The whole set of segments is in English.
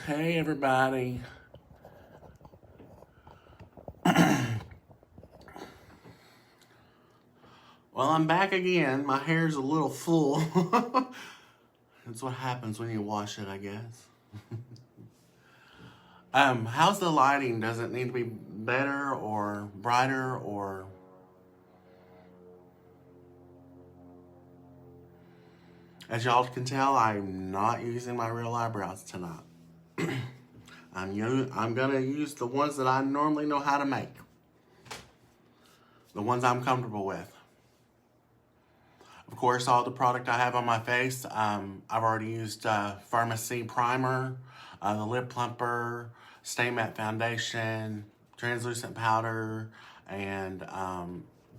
Hey everybody. Well, I'm back again. My hair's a little full. That's what happens when you wash it, I guess. How's the lighting? Does it need to be better or brighter or as y'all can tell, I'm not using my real eyebrows tonight. I'm gonna use the ones that I normally know how to make. The ones I'm comfortable with. Of course, all the product I have on my face, I've already used Farmasi primer, the lip plumper, Stay Matte foundation, translucent powder, and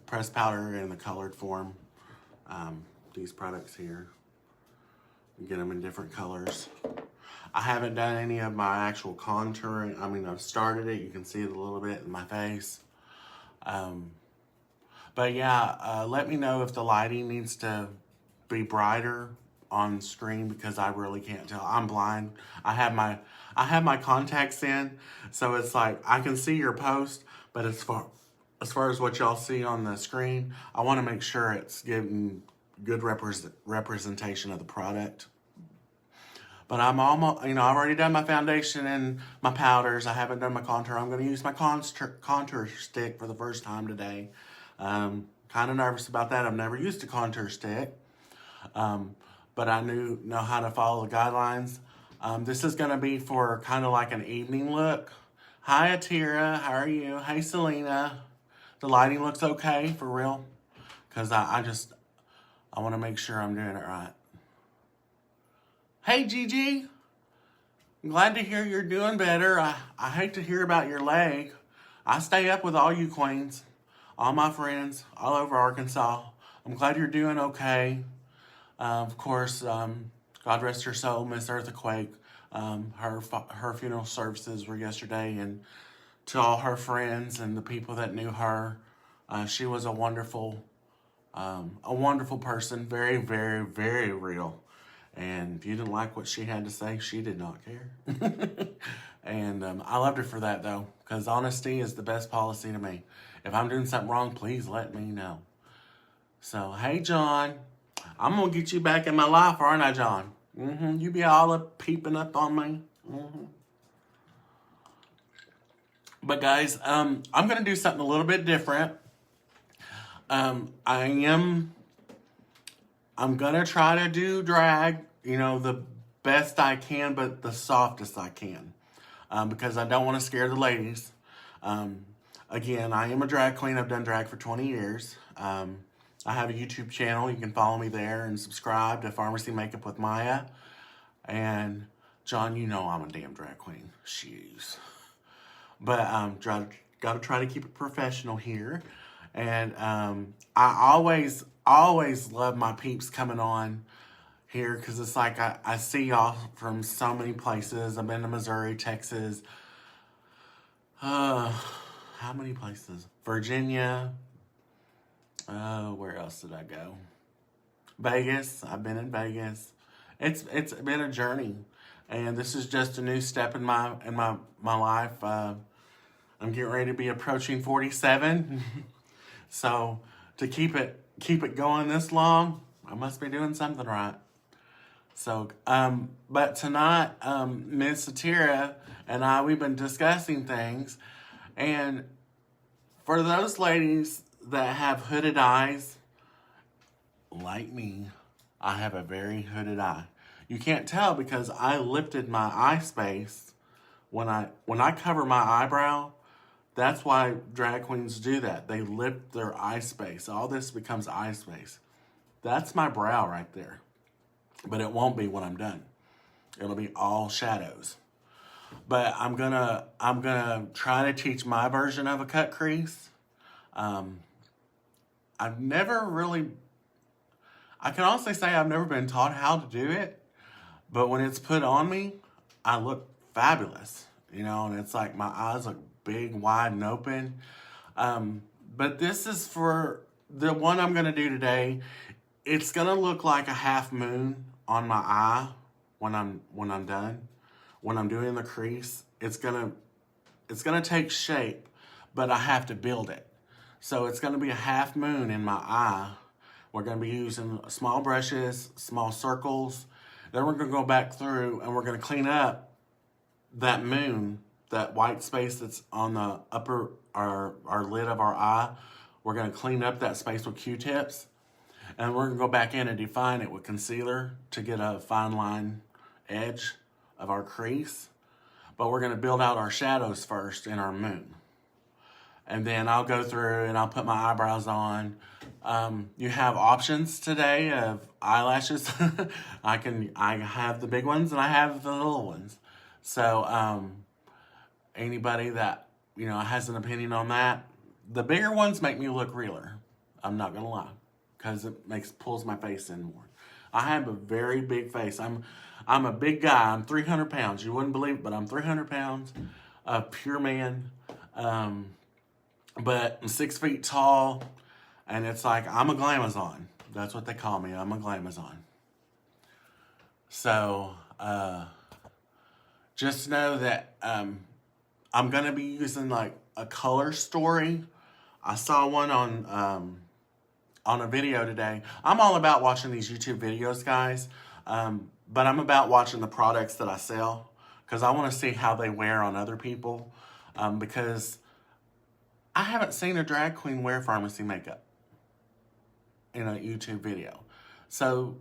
pressed powder in the colored form. These products here, you get them in different colors. I haven't done any of my actual contouring. I mean, I've started it. You can see it a little bit in my face. But yeah, let me know if the lighting needs to be brighter on screen because I really can't tell. I'm blind. I have my contacts in, so it's like I can see your post, but as far as what y'all see on the screen, I want to make sure it's giving good representation of the product. But I'm almost, I've already done my foundation and my powders. I haven't done my contour. I'm going to use my contour stick for the first time today. Kind of nervous about that. I've never used a contour stick, but I know how to follow the guidelines. This is going to be for kind of like an evening look. Hi, Atira. How are you? Hey, Selena. The lighting looks okay for real, because I want to make sure I'm doing it right. Hey, Gigi. I'm glad to hear you're doing better. I hate to hear about your leg. I stay up with all you queens. All my friends all over Arkansas. I'm glad you're doing okay. Of course, God rest her soul, Miss Earthquake. Her funeral services were yesterday, and to all her friends and the people that knew her, she was a wonderful person. Very, very, very real. And if you didn't like what she had to say, she did not care. And I loved her for that, though, because honesty is the best policy to me. If I'm doing something wrong, please let me know. So, hey, John. I'm going to get you back in my life, aren't I, John? You be all up peeping up on me. But, guys, I'm going to do something a little bit different. I'm going to try to do drag, the best I can, but the softest I can. Because I don't want to scare the ladies. Again, I am a drag queen. I've done drag for 20 years. I have a YouTube channel. You can follow me there and subscribe to Farmasi Makeup with Maya. And John, I'm a damn drag queen. Shoes. But got to try to keep it professional here. And I always love my peeps coming on here because it's like I see y'all from so many places. I've been to Missouri, Texas. How many places? Virginia. Where else did I go? Vegas. I've been in Vegas. It's been a journey, and this is just a new step in my life. I'm getting ready to be approaching 47, so to keep it going this long, I must be doing something right. So, but tonight, Miss Satira and we've been discussing things. And for those ladies that have hooded eyes, like me, I have a very hooded eye. You can't tell because I lifted my eye space when I cover my eyebrow. That's why drag queens do that. They lift their eye space. All this becomes eye space. That's my brow right there. But it won't be when I'm done. It'll be all shadows. But I'm gonna try to teach my version of a cut crease. I've never really, I can honestly say I've never been taught how to do it. But when it's put on me, I look fabulous. And it's like my eyes look big, wide, and open. But this is for the one I'm gonna do today. It's gonna look like a half moon on my eye when I'm done. when I'm doing the crease, it's gonna take shape, but I have to build it. So it's gonna be a half moon in my eye. We're gonna be using small brushes, small circles. Then we're gonna go back through and we're gonna clean up that moon, that white space that's on the upper, our lid of our eye. We're gonna clean up that space with Q-tips. And we're gonna go back in and define it with concealer to get a fine line edge of our crease. But we're gonna build out our shadows first in our moon. And then I'll go through and I'll put my eyebrows on. You have options today of eyelashes. I have the big ones and I have the little ones. So anybody that, you know, has an opinion on that, the bigger ones make me look realer. I'm not gonna lie, because it pulls my face in more. I have a very big face. I'm a big guy. I'm 300 pounds. You wouldn't believe it, but I'm 300 pounds, a pure man. But I'm 6 feet tall, and it's like I'm a glamazon. That's what they call me. I'm a glamazon. So just know that I'm gonna be using like a color story. I saw one on a video today. I'm all about watching these YouTube videos, guys. But I'm about watching the products that I sell, because I want to see how they wear on other people. Because I haven't seen a drag queen wear Farmasi makeup in a YouTube video. So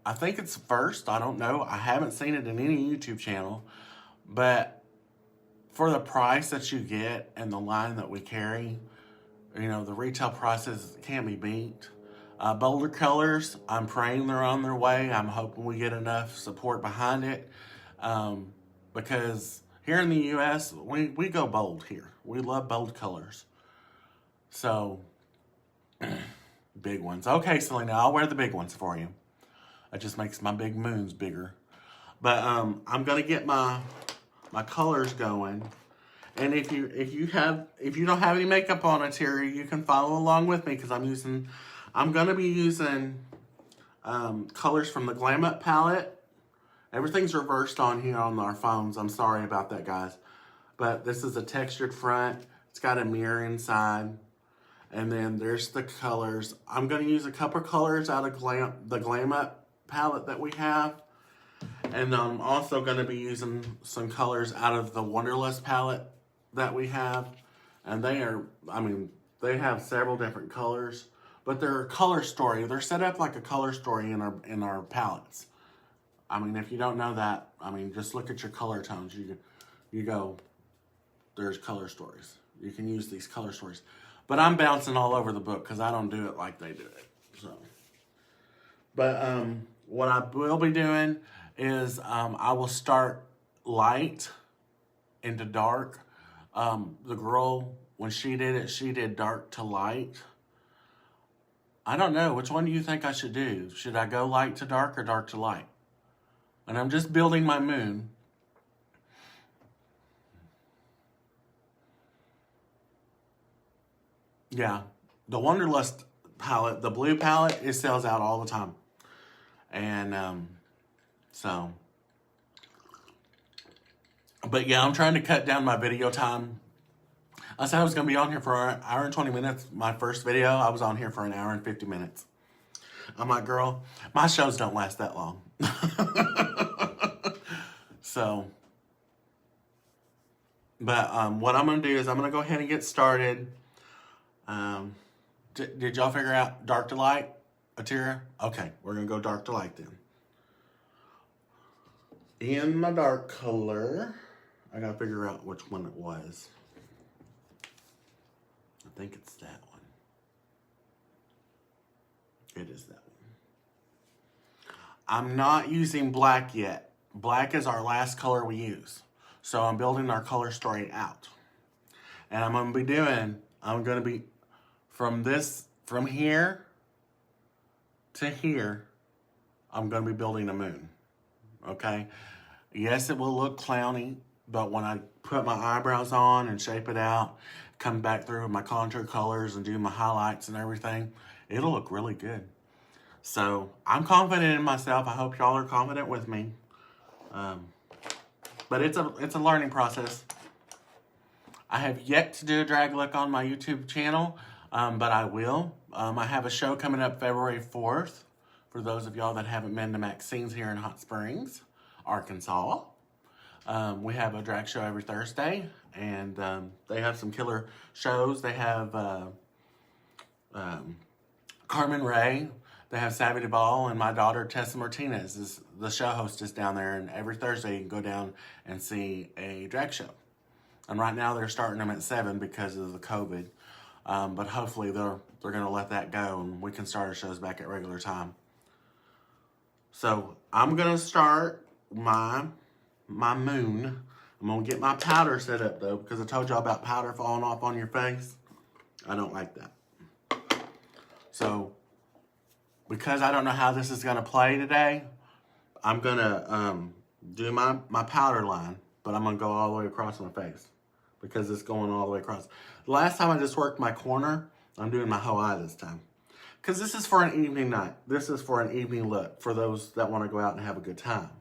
I think it's first. I don't know. I haven't seen it in any YouTube channel. But for the price that you get and the line that we carry, you know, the retail prices can't be beat. Bolder colors, I'm praying they're on their way. I'm hoping we get enough support behind it. Because here in the U.S., we go bold here. We love bold colors. So, big ones. Okay, Selena, I'll wear the big ones for you. It just makes my big moons bigger. But I'm going to get my colors going. And if you don't have any makeup on it, Terry, you can follow along with me, because I'm gonna be using colors from the Glam Up palette. Everything's reversed on here on our phones. I'm sorry about that, guys. But this is a textured front. It's got a mirror inside. And then there's the colors. I'm gonna use a couple colors out of the Glam Up palette that we have. And I'm also gonna be using some colors out of the Wonderlust palette that we have. And they have several different colors. But they're a color story. They're set up like a color story in our palettes. I mean, if you don't know that, I mean, just look at your color tones. You go, there's color stories. You can use these color stories. But I'm bouncing all over the book because I don't do it like they do it. So, but what I will be doing is I will start light into dark. The girl, when she did it, she did dark to light. I don't know. Which one do you think I should do? Should I go light to dark or dark to light? And I'm just building my moon. Yeah. The Wonderlust palette, the blue palette, it sells out all the time. And so. But yeah, I'm trying to cut down my video time. I said I was going to be on here for an hour and 20 minutes. My first video, I was on here for an hour and 50 minutes. I'm like, girl, my shows don't last that long. So, but what I'm going to do is I'm going to go ahead and get started. Did y'all figure out dark to light, Atira? Okay, we're going to go dark to light then. In my dark color, I got to figure out which one it was. I think it's that one. It is that one. I'm not using black yet. Black is our last color we use. So I'm building our color story out. And I'm going to be from here to here, I'm going to be building a moon. Okay? Yes, it will look clowny, but when I put my eyebrows on and shape it out, come back through with my contour colors and do my highlights and everything, it'll look really good. So I'm confident in myself. I hope y'all are confident with me. But it's a learning process. I have yet to do a drag look on my YouTube channel, but I will. I have a show coming up February 4th for those of y'all that haven't been to Maxine's here in Hot Springs, Arkansas. We have a drag show every Thursday, and they have some killer shows. They have Carmen Ray, they have Savvy Duvall, and my daughter Tessa Martinez is the show hostess down there, and every Thursday you can go down and see a drag show. And right now they're starting them at 7 because of the COVID, but hopefully they're going to let that go and we can start our shows back at regular time. So I'm going to start my moon. I'm going to get my powder set up though, because I told y'all about powder falling off on your face. I don't like that. So, because I don't know how this is going to play today, I'm going to do my powder line, but I'm going to go all the way across my face because it's going all the way across. The last time I just worked my corner, I'm doing my whole eye this time. Because this is for an evening night. This is for an evening look for those that want to go out and have a good time.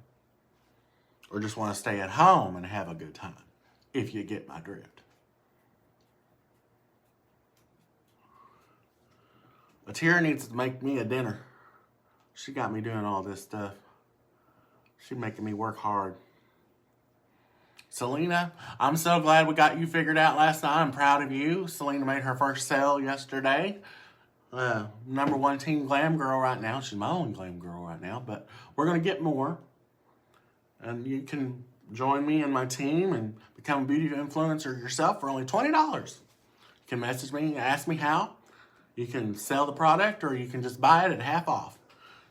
Or just want to stay at home and have a good time, if you get my drift. Atira needs to make me a dinner. She got me doing all this stuff. She's making me work hard. Selena, I'm so glad we got you figured out last night. I'm proud of you. Selena made her first sale yesterday. #1 teen glam girl right now. She's my only glam girl right now, but we're going to get more. And you can join me and my team and become a beauty influencer yourself for only $20. You can message me and ask me how. You can sell the product or you can just buy it at half off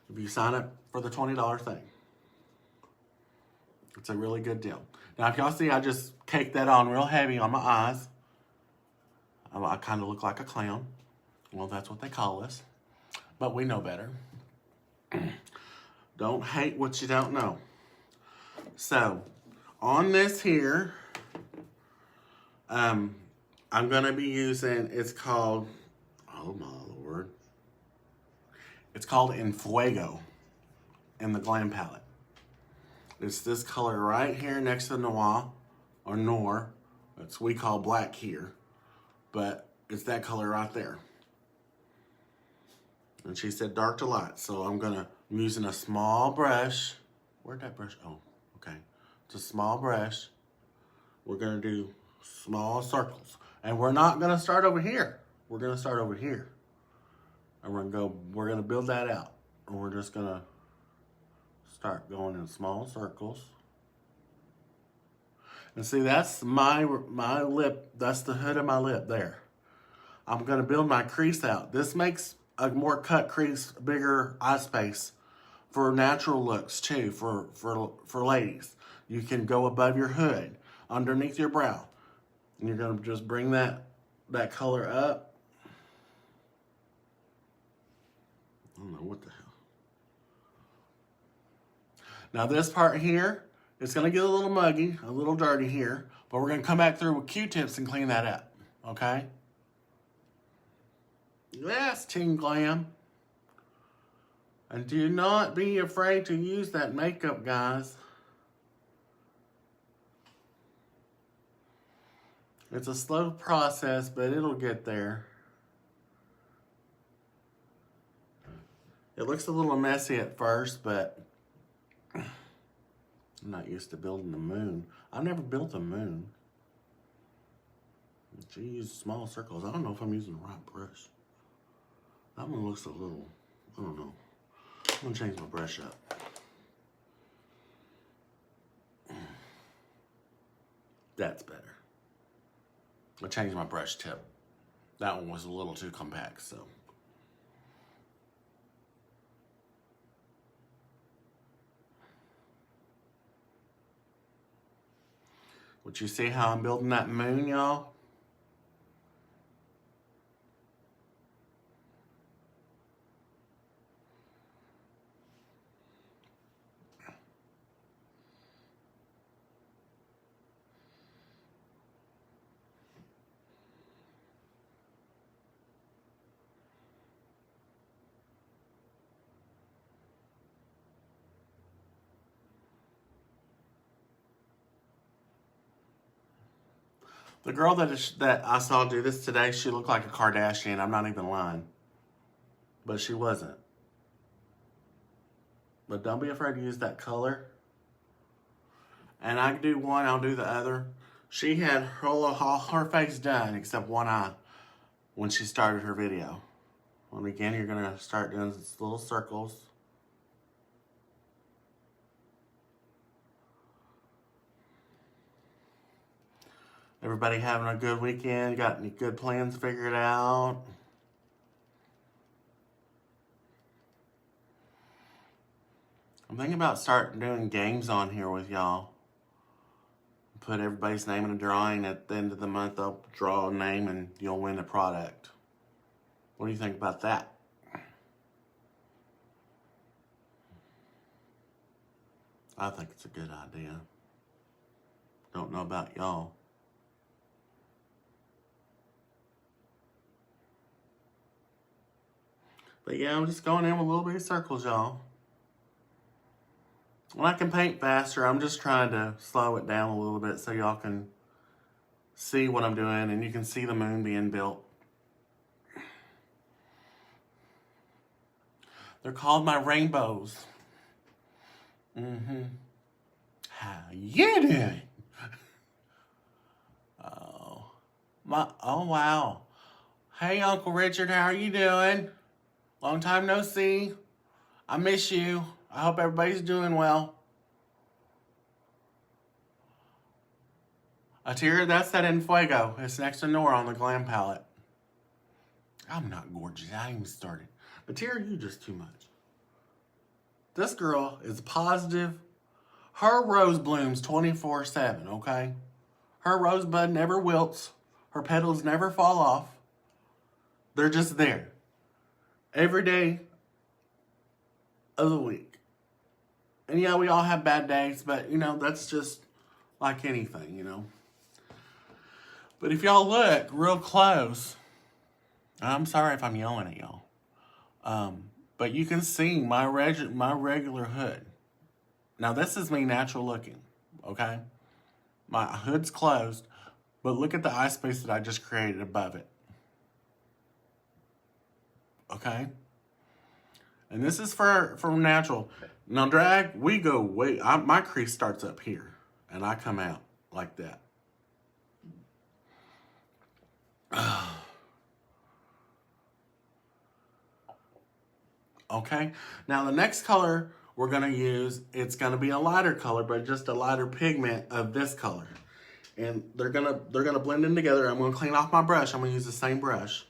if you sign up for the $20 thing. It's a really good deal. Now, if y'all see, I just caked that on real heavy on my eyes. I kind of look like a clown. Well, that's what they call us. But we know better. Don't hate what you don't know. So, on this here, I'm going to be using, it's called, oh my Lord. It's called En Fuego in the Glam Palette. It's this color right here next to Noir, or Noir. That's we call black here. But it's that color right there. And she said dark to light. So I'm using a small brush. Where'd that brush? Oh, okay. It's a small brush. We're going to do small circles. And we're not going to start over here. We're going to start over here. And we're going to build that out. And we're just going to start going in small circles. And see, that's my lip. That's the hood of my lip there. I'm going to build my crease out. This makes a more cut crease, bigger eye space for natural looks too, for ladies. You can go above your hood, underneath your brow. And you're going to just bring that color up. I don't know what the hell. Now this part here, it's going to get a little muggy, a little dirty here, but we're going to come back through with Q-tips and clean that up, okay? Yes, Teen Glam. And do not be afraid to use that makeup, guys. It's a slow process, but it'll get there. It looks a little messy at first, but I'm not used to building the moon. I've never built a moon. She used small circles. I don't know if I'm using the right brush. That one looks a little, I don't know. I'm gonna change my brush up. That's better. I changed my brush tip. That one was a little too compact, so. Would you see how I'm building that moon, y'all? The girl that I saw do this today, she looked like a Kardashian. I'm not even lying. But she wasn't. But don't be afraid to use that color. And I do one, I'll do the other. She had her face done except one eye when she started her video. And again, you're going to start doing these little circles. Everybody having a good weekend? Got any good plans figured out? I'm thinking about starting doing games on here with y'all. Put everybody's name in a drawing. At the end of the month, I'll draw a name and you'll win a product. What do you think about that? I think it's a good idea. Don't know about y'all. But yeah, I'm just going in with little bitty circles, y'all. When I can paint faster, I'm just trying to slow it down a little bit so y'all can see what I'm doing and you can see the moon being built. They're called my rainbows. How you doing? Oh wow. Hey Uncle Richard, how are you doing? Long time no see. I miss you. I hope everybody's doing well. Atira, that's that En Fuego. It's next to Nora on the glam palette. I'm not gorgeous. I ain't even started. Atira, you just too much. This girl is positive. Her rose blooms 24/7, okay? Her rosebud never wilts. Her petals never fall off. They're just there. Every day of the week. And yeah, we all have bad days, but you know, that's just like anything, you know. But if y'all look real close, I'm sorry if I'm yelling at y'all. But you can see my regular hood. Now this is me natural looking, okay? My hood's closed, but look at the eye space that I just created above it. Okay? And this is for natural. Now drag, we go way, my crease starts up here, and I come out like that. Okay, now the next color we're gonna use, it's gonna be a lighter color, but just a lighter pigment of this color. And they're gonna blend in together. I'm gonna clean off my brush. I'm gonna use the same brush.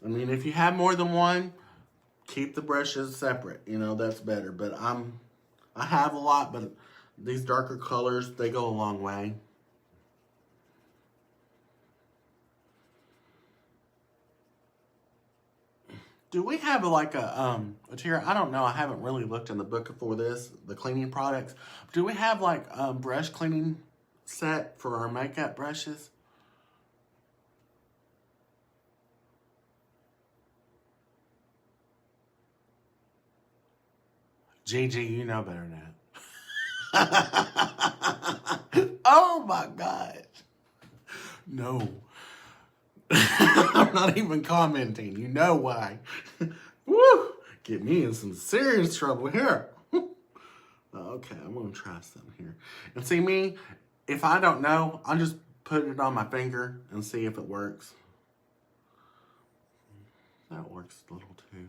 I mean, if you have more than one, keep the brushes separate. You know, that's better. But I have a lot, but these darker colors, they go a long way. Do we have like a tier? I don't know. I haven't really looked in the book for this, the cleaning products. Do we have like a brush cleaning set for our makeup brushes? Gigi, you know better than that. Oh my God. No. I'm not even commenting. You know why. Woo! Get me in some serious trouble here. Okay, I'm going to try something here. And see me, if I don't know, I'll just put it on my finger and see if it works. That works a little too.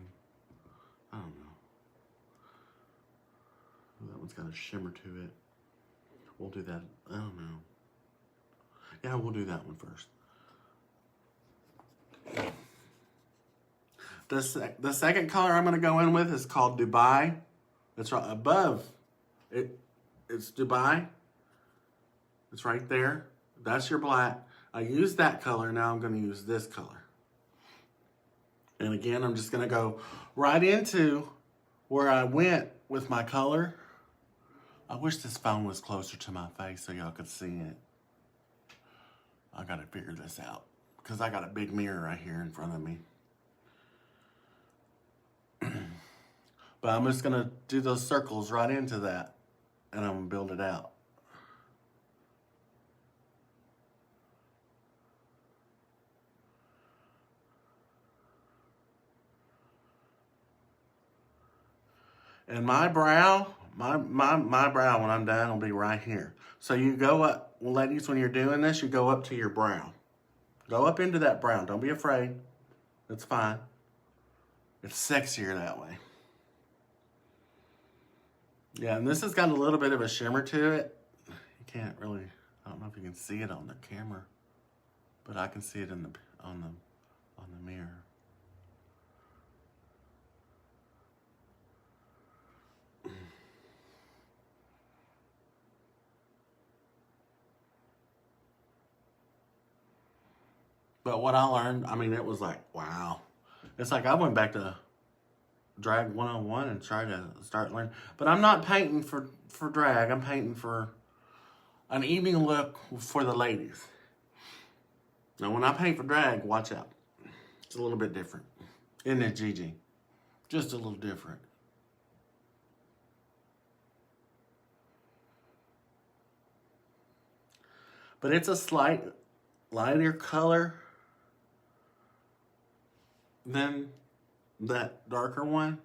I don't know. That one's got a shimmer to it. We'll do that. I don't know. Yeah, we'll do that one first. The second color I'm going to go in with is called Dubai. It's right above. It's Dubai. It's right there. That's your black. I used that color. Now I'm going to use this color. And again, I'm just going to go right into where I went with my color. I wish this phone was closer to my face so y'all could see it. I got to figure this out because I got a big mirror right here in front of me. But I'm just going to do those circles right into that, and I'm going to build it out. And my brow, my brow when I'm done will be right here. So you go up, ladies, when you're doing this, you go up to your brow. Go up into that brow. Don't be afraid. It's fine. It's sexier that way. Yeah, and this has got a little bit of a shimmer to it. You can't really, I don't know if you can see it on the camera, but I can see it on the mirror. But what I learned, I mean, it was like, wow. It's like I went back to drag 101 and tried to start learning. But I'm not painting for drag. I'm painting for an evening look for the ladies. Now, when I paint for drag, watch out. It's a little bit different. Isn't it, Gigi? Just a little different. But it's a slight lighter color than that darker one.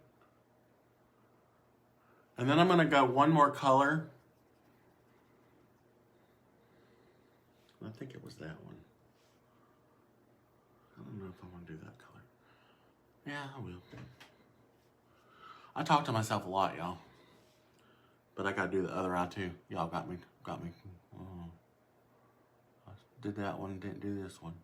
And then I'm going to go one more color. I think it was that one. I don't know if I want to do that color. Yeah, I will. I talk to myself a lot, y'all. But I got to do the other eye too. Y'all got me. Oh. I did that one, didn't do this one.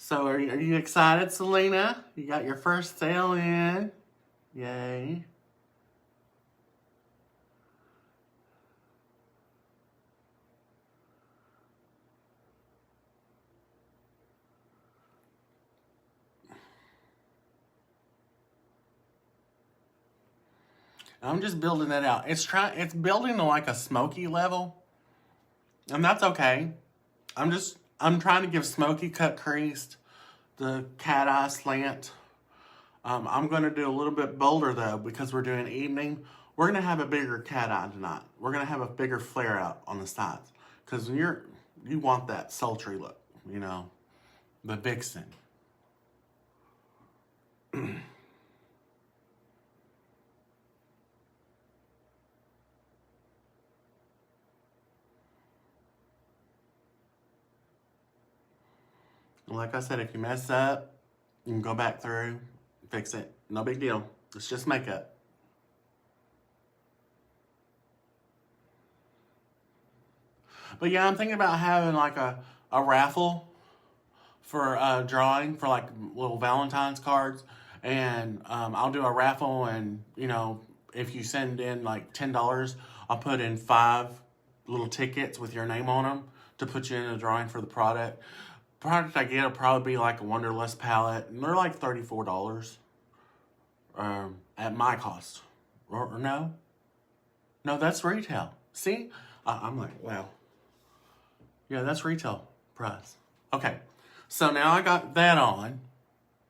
So are you excited, Selena? You got your first sale in. Yay. I'm just building that out. It's building to like a smoky level. And that's okay. I'm trying to give smoky cut creased, the cat eye slant. I'm going to do a little bit bolder though because we're doing evening. We're going to have a bigger cat eye tonight. We're going to have a bigger flare out on the sides because you want that sultry look, you know, the vixen. Like I said, if you mess up, you can go back through, fix it. No big deal. It's just makeup. But yeah, I'm thinking about having like a raffle for drawing for like little Valentine's cards. And I'll do a raffle and, you know, if you send in like $10, I'll put in 5 little tickets with your name on them to put you in a drawing for the product. Product I get will probably be like a Wonderlust palette, and they're like $34 at my cost. Or no? No, that's retail. See? I'm like, wow. Yeah, that's retail price. Okay, so now I got that on.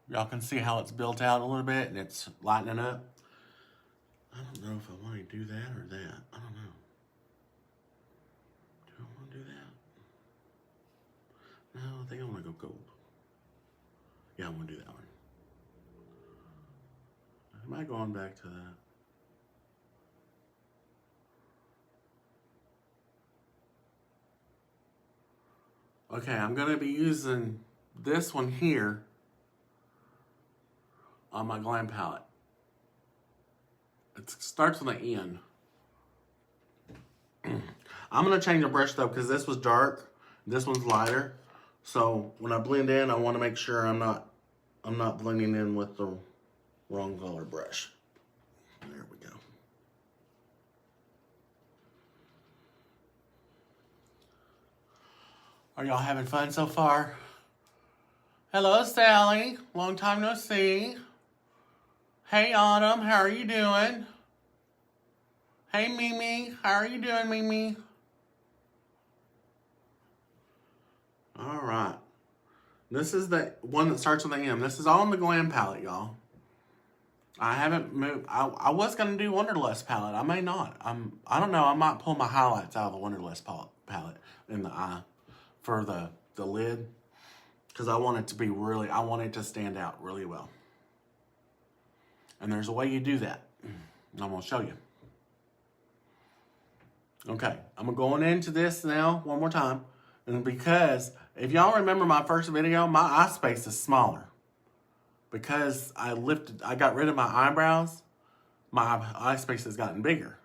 Y'all can see how it's built out a little bit, and it's lightening up. I don't know if I want to do that or that. I don't know. Do I want to do that? No, I think I want to go gold. Yeah, I want to do that one. Am I going back to that? Okay, I'm going to be using this one here on my glam palette. It starts on the end. I'm going to change the brush though because this was dark. This one's lighter. So when I blend in, I want to make sure I'm not blending in with the wrong color brush. There we go. Are y'all having fun so far? Hello, Sally. Long time no see. Hey, Autumn. How are you doing? Hey, Mimi. How are you doing, Mimi? All right. This is the one that starts with the M. This is all in the glam palette, y'all. I haven't moved. I was going to do Wonderlust palette. I may not. I don't know. I might pull my highlights out of the Wonderlust palette in the eye for the the lid, because I want it to be really, I want it to stand out really well. And there's a way you do that. I'm going to show you. Okay, I'm going into this now one more time. And because, if y'all remember my first video, my eye space is smaller. Because I got rid of my eyebrows, my eye space has gotten bigger.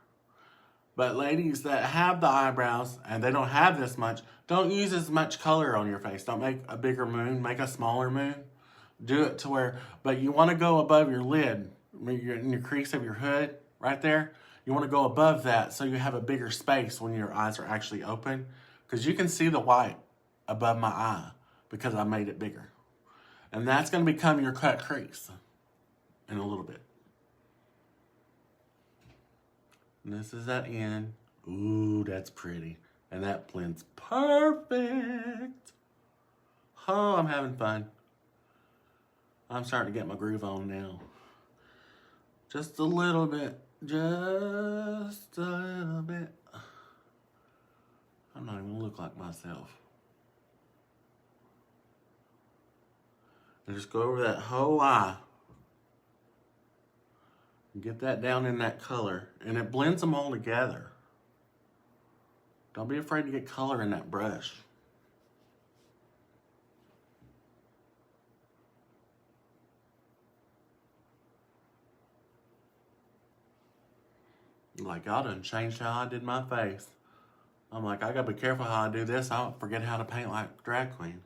But ladies that have the eyebrows and they don't have this much, don't use as much color on your face. Don't make a bigger moon, make a smaller moon. Do it to where, but you want to go above your lid, in your crease of your hood, right there. You want to go above that so you have a bigger space when your eyes are actually open. Because you can see the white above my eye because I made it bigger. And that's going to become your cut crease in a little bit. And this is that end. Ooh, that's pretty. And that blends perfect. Oh, I'm having fun. I'm starting to get my groove on now. Just a little bit. Just a little bit. I'm not even gonna look like myself. And just go over that whole eye. Get that down in that color. And it blends them all together. Don't be afraid to get color in that brush. Like, y'all done changed how I did my face. I'm like, I gotta be careful how I do this. I'll forget how to paint like drag queen.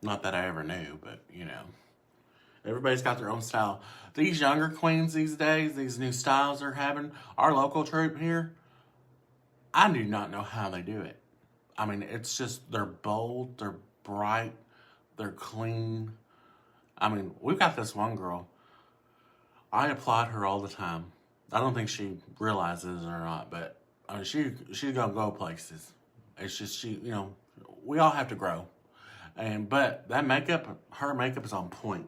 Not that I ever knew, but you know. Everybody's got their own style. These younger queens these days, these new styles they're having, our local troupe here, I do not know how they do it. I mean, it's just, they're bold, they're bright, they're clean. I mean, we've got this one girl. I applaud her all the time. I don't think she realizes it or not, but I mean, she's gonna go places. It's just you know, we all have to grow. But that makeup, her makeup is on point.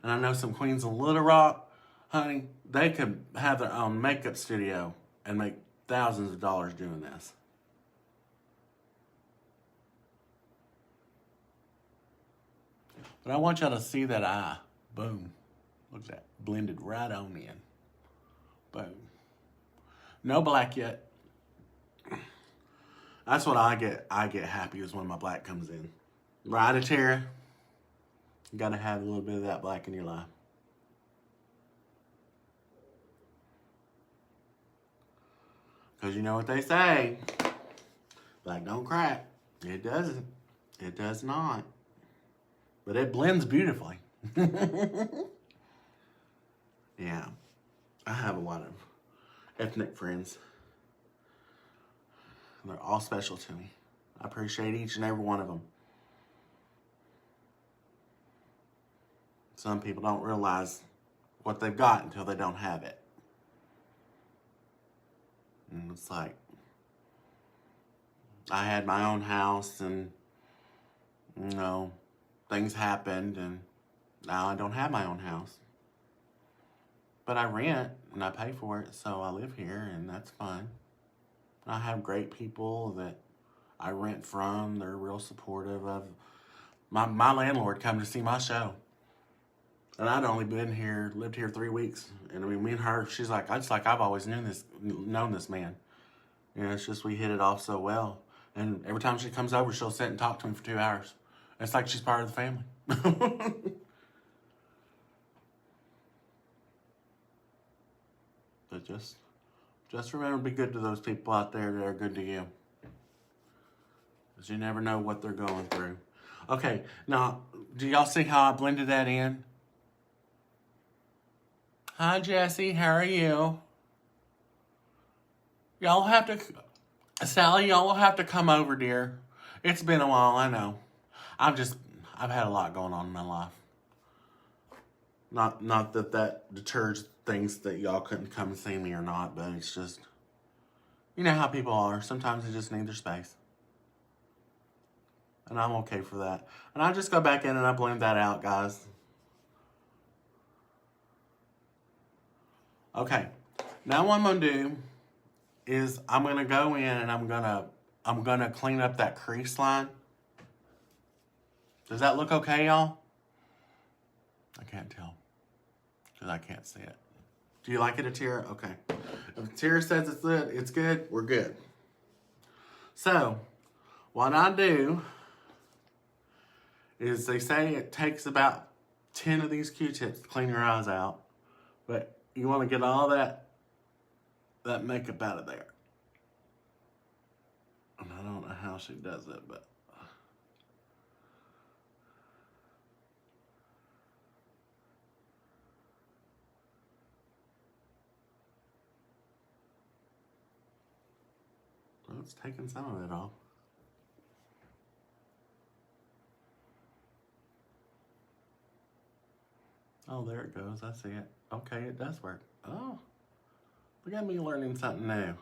And I know some queens in Little Rock, honey, they could have their own makeup studio and make thousands of dollars doing this. But I want y'all to see that eye. Boom. Look at that. Blended right on in. Boom. No black yet. That's what I get happy is when my black comes in. Right, Tara? You gotta have a little bit of that black in your life. Because you know what they say. Black don't crack. It doesn't. It does not. But it blends beautifully. Yeah. I have a lot of ethnic friends. They're all special to me. I appreciate each and every one of them. Some people don't realize what they've got until they don't have it. And it's like, I had my own house and, you know, things happened and now I don't have my own house. But I rent and I pay for it, so I live here and that's fine. I have great people that I rent from. They're real supportive of my landlord come to see my show. And I'd only lived here 3 weeks. And I mean, me and her, she's like, I've always known this man. You know, it's just we hit it off so well. And every time she comes over, she'll sit and talk to me for 2 hours. It's like she's part of the family. But just remember to be good to those people out there that are good to you. Because you never know what they're going through. Okay, now, do y'all see how I blended that in? Hi, Jessie. How are you? Y'all have to... Sally, y'all will have to come over, dear. It's been a while, I know. I've had a lot going on in my life. Not that deters things that y'all couldn't come and see me or not, but it's just... You know how people are. Sometimes they just need their space. And I'm okay for that. And I just go back in and I blend that out, guys. Okay. Now what I'm going to do is I'm gonna go in and I'm gonna clean up that crease line. Does that look okay, y'all? I can't tell because I can't see it. Do you like it, Atira? Okay. If Atira says it's good, we're good. So, what I do is they say it takes about 10 of these Q-tips to clean your eyes out, but you want to get all that makeup out of there. And I don't know how she does it, but well, it's taking some of it off. Oh, there it goes. I see it. Okay, it does work. Oh, look at me learning something new.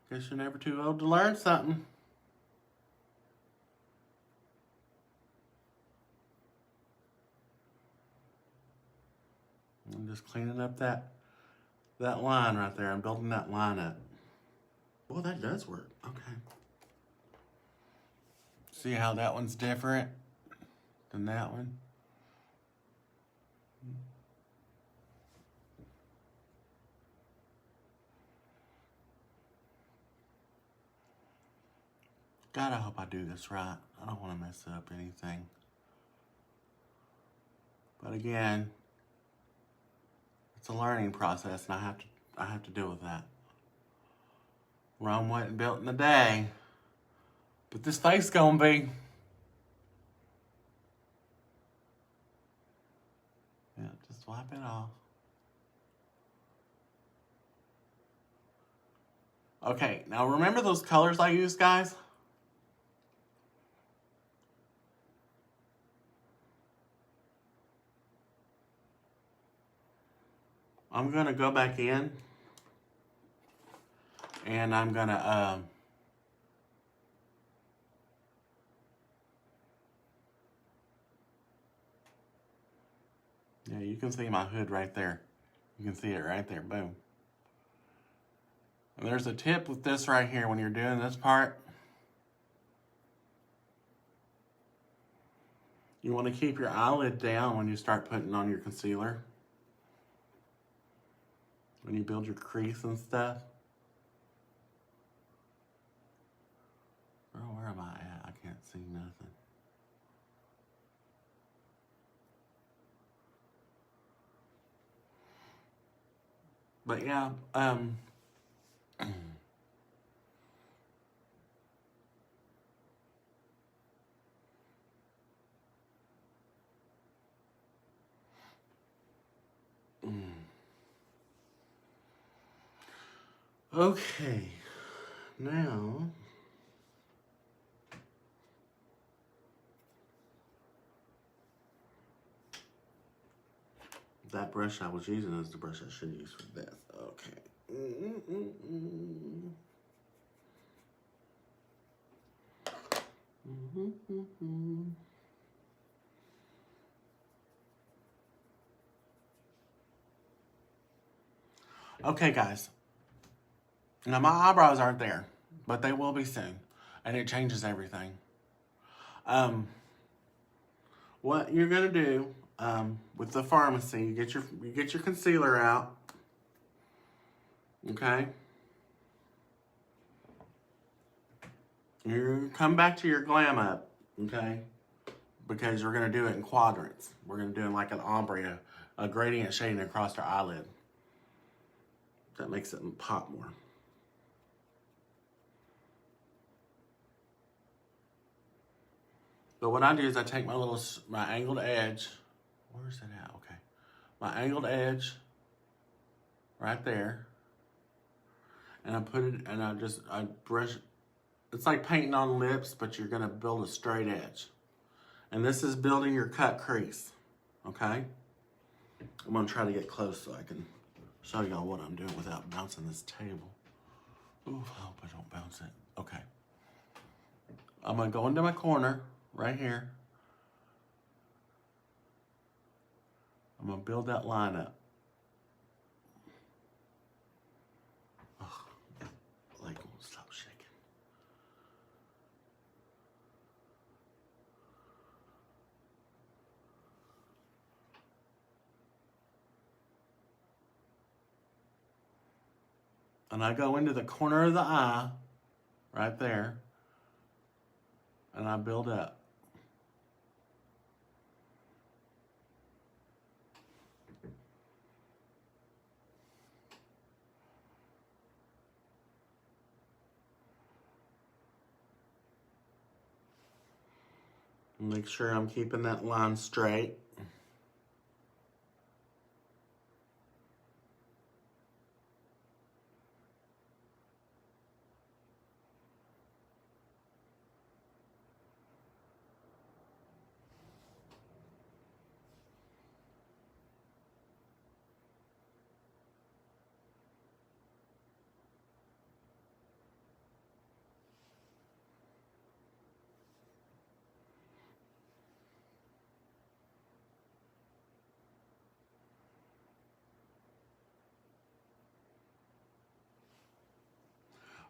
Guess you're never too old to learn something. I'm just cleaning up that line right there. I'm building that line up. Well, that does work. Okay. See how that one's different than that one? God, I hope I do this right. I don't want to mess up anything. But again, it's a learning process, and I have to deal with that. Rome wasn't built in a day, but this face gonna be. Yeah, just wipe it off. Okay, now remember those colors I used, guys? I'm gonna go back in and I'm gonna yeah, you can see my hood right there. You can see it right there, boom. And there's a tip with this right here when you're doing this part. You want to keep your eyelid down when you start putting on your concealer. When you build your crease and stuff. Oh, where am I at? I can't see nothing. But yeah, okay, now that brush I was using is the brush I should use for this. Okay. Okay, guys. Now, my eyebrows aren't there, but they will be soon, and it changes everything. What you're gonna do with the Farmasi, you get your concealer out, okay? You come back to your Glam Up, okay? Because we're gonna do it in quadrants. We're gonna do it like an ombre, a gradient shading across our eyelid. That makes it pop more. But what I do is I take my angled edge. Where is it at? Okay. My angled edge right there. And I put it, and I brush. It's like painting on lips, but you're gonna build a straight edge. And this is building your cut crease, okay? I'm gonna try to get close so I can show y'all what I'm doing without bouncing this table. Ooh, I hope I don't bounce it. Okay. I'm gonna go into my corner right here. I'm gonna build that line up. Ugh. And I go into the corner of the eye, right there, and I build up. Make sure I'm keeping that line straight.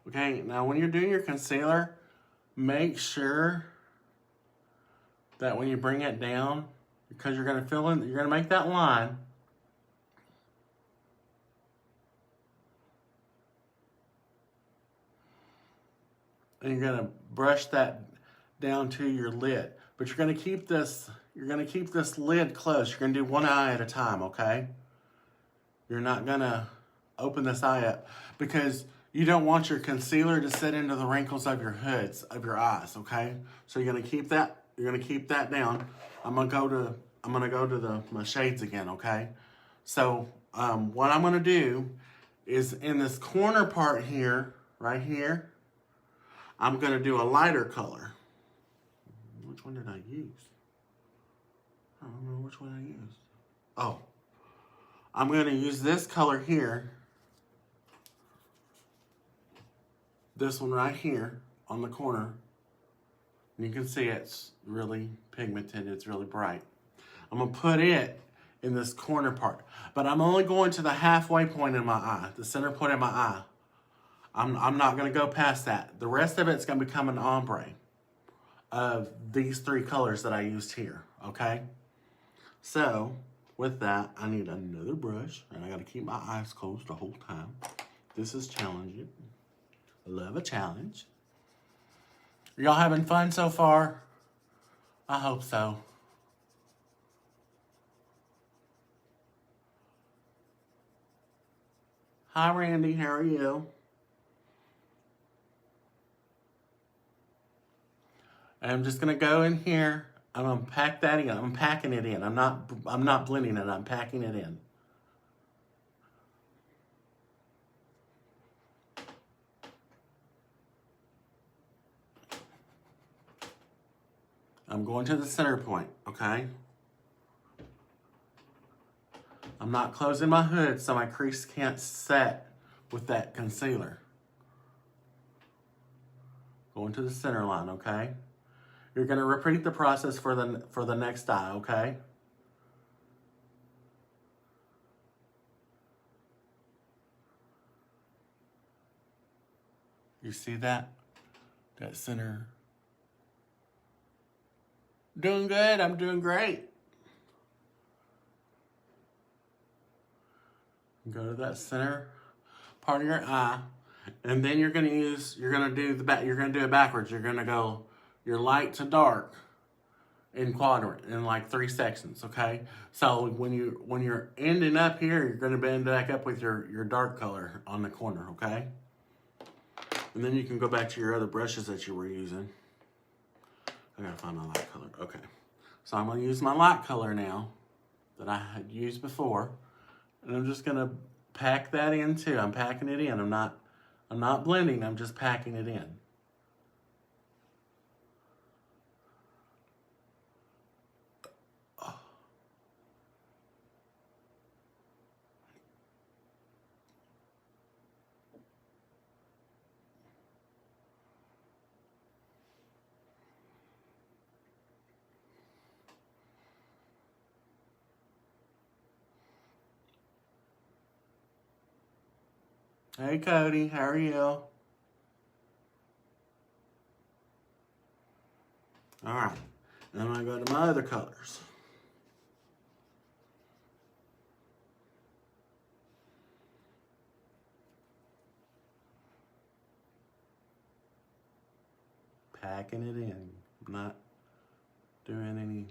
Okay, now when you're doing your concealer, make sure that when you bring it down, because you're gonna fill in, you're gonna make that line. And you're gonna brush that down to your lid. But you're gonna keep this lid closed. You're gonna do one eye at a time, okay? You're not gonna open this eye up because you don't want your concealer to sit into the wrinkles of your hoods of your eyes, okay? So you're gonna keep that down. I'm gonna go to my shades again, okay? So what I'm gonna do is in this corner part here, right here, I'm gonna do a lighter color. Which one did I use? I don't know which one I used. Oh, I'm gonna use this color here. This one right here on the corner. And you can see it's really pigmented, it's really bright. I'm gonna put it in this corner part, but I'm only going to the halfway point in my eye, the center point in my eye. I'm not gonna go past that. The rest of it's gonna become an ombre of these three colors that I used here, okay? So, with that, I need another brush, and I gotta keep my eyes closed the whole time. This is challenging. I love a challenge. Are y'all having fun so far? I hope so. Hi, Randy, how are you? And I'm just gonna go in here. I'm gonna pack that in. I'm packing it in. I'm not blending it. I'm packing it in. I'm going to the center point, okay? I'm not closing my hood so my crease can't set with that concealer. Going to the center line, okay? You're gonna repeat the process for the next eye, okay? You see that? That center. Doing good, I'm doing great. Go to that center part of your eye, and then you're gonna do it backwards. You're gonna go your light to dark in quadrant in like 3 sections, okay? So when you're ending up here, you're gonna end back up with your dark color on the corner, okay? And then you can go back to your other brushes that you were using. I gotta find my light color. Okay. So I'm gonna use my light color now that I had used before. And I'm just gonna pack that in too. I'm packing it in. I'm not blending, I'm just packing it in. Hey Cody, how are you? All right, then I'm gonna go to my other colors. packing it in. I'm not doing any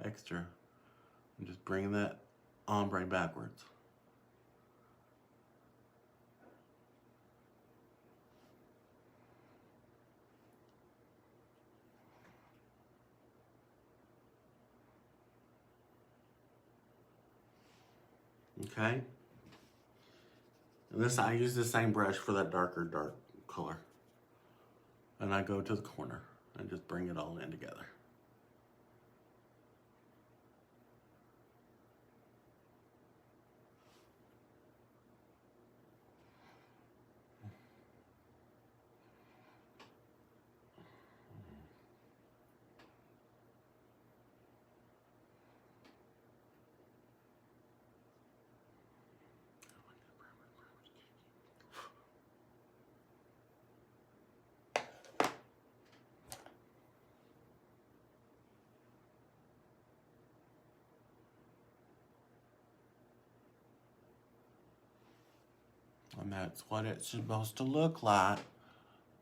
extra. I'm just bringing that ombre backwards. Okay. And this, I use the same brush for that dark color. And I go to the corner and just bring it all in together. And that's what it's supposed to look like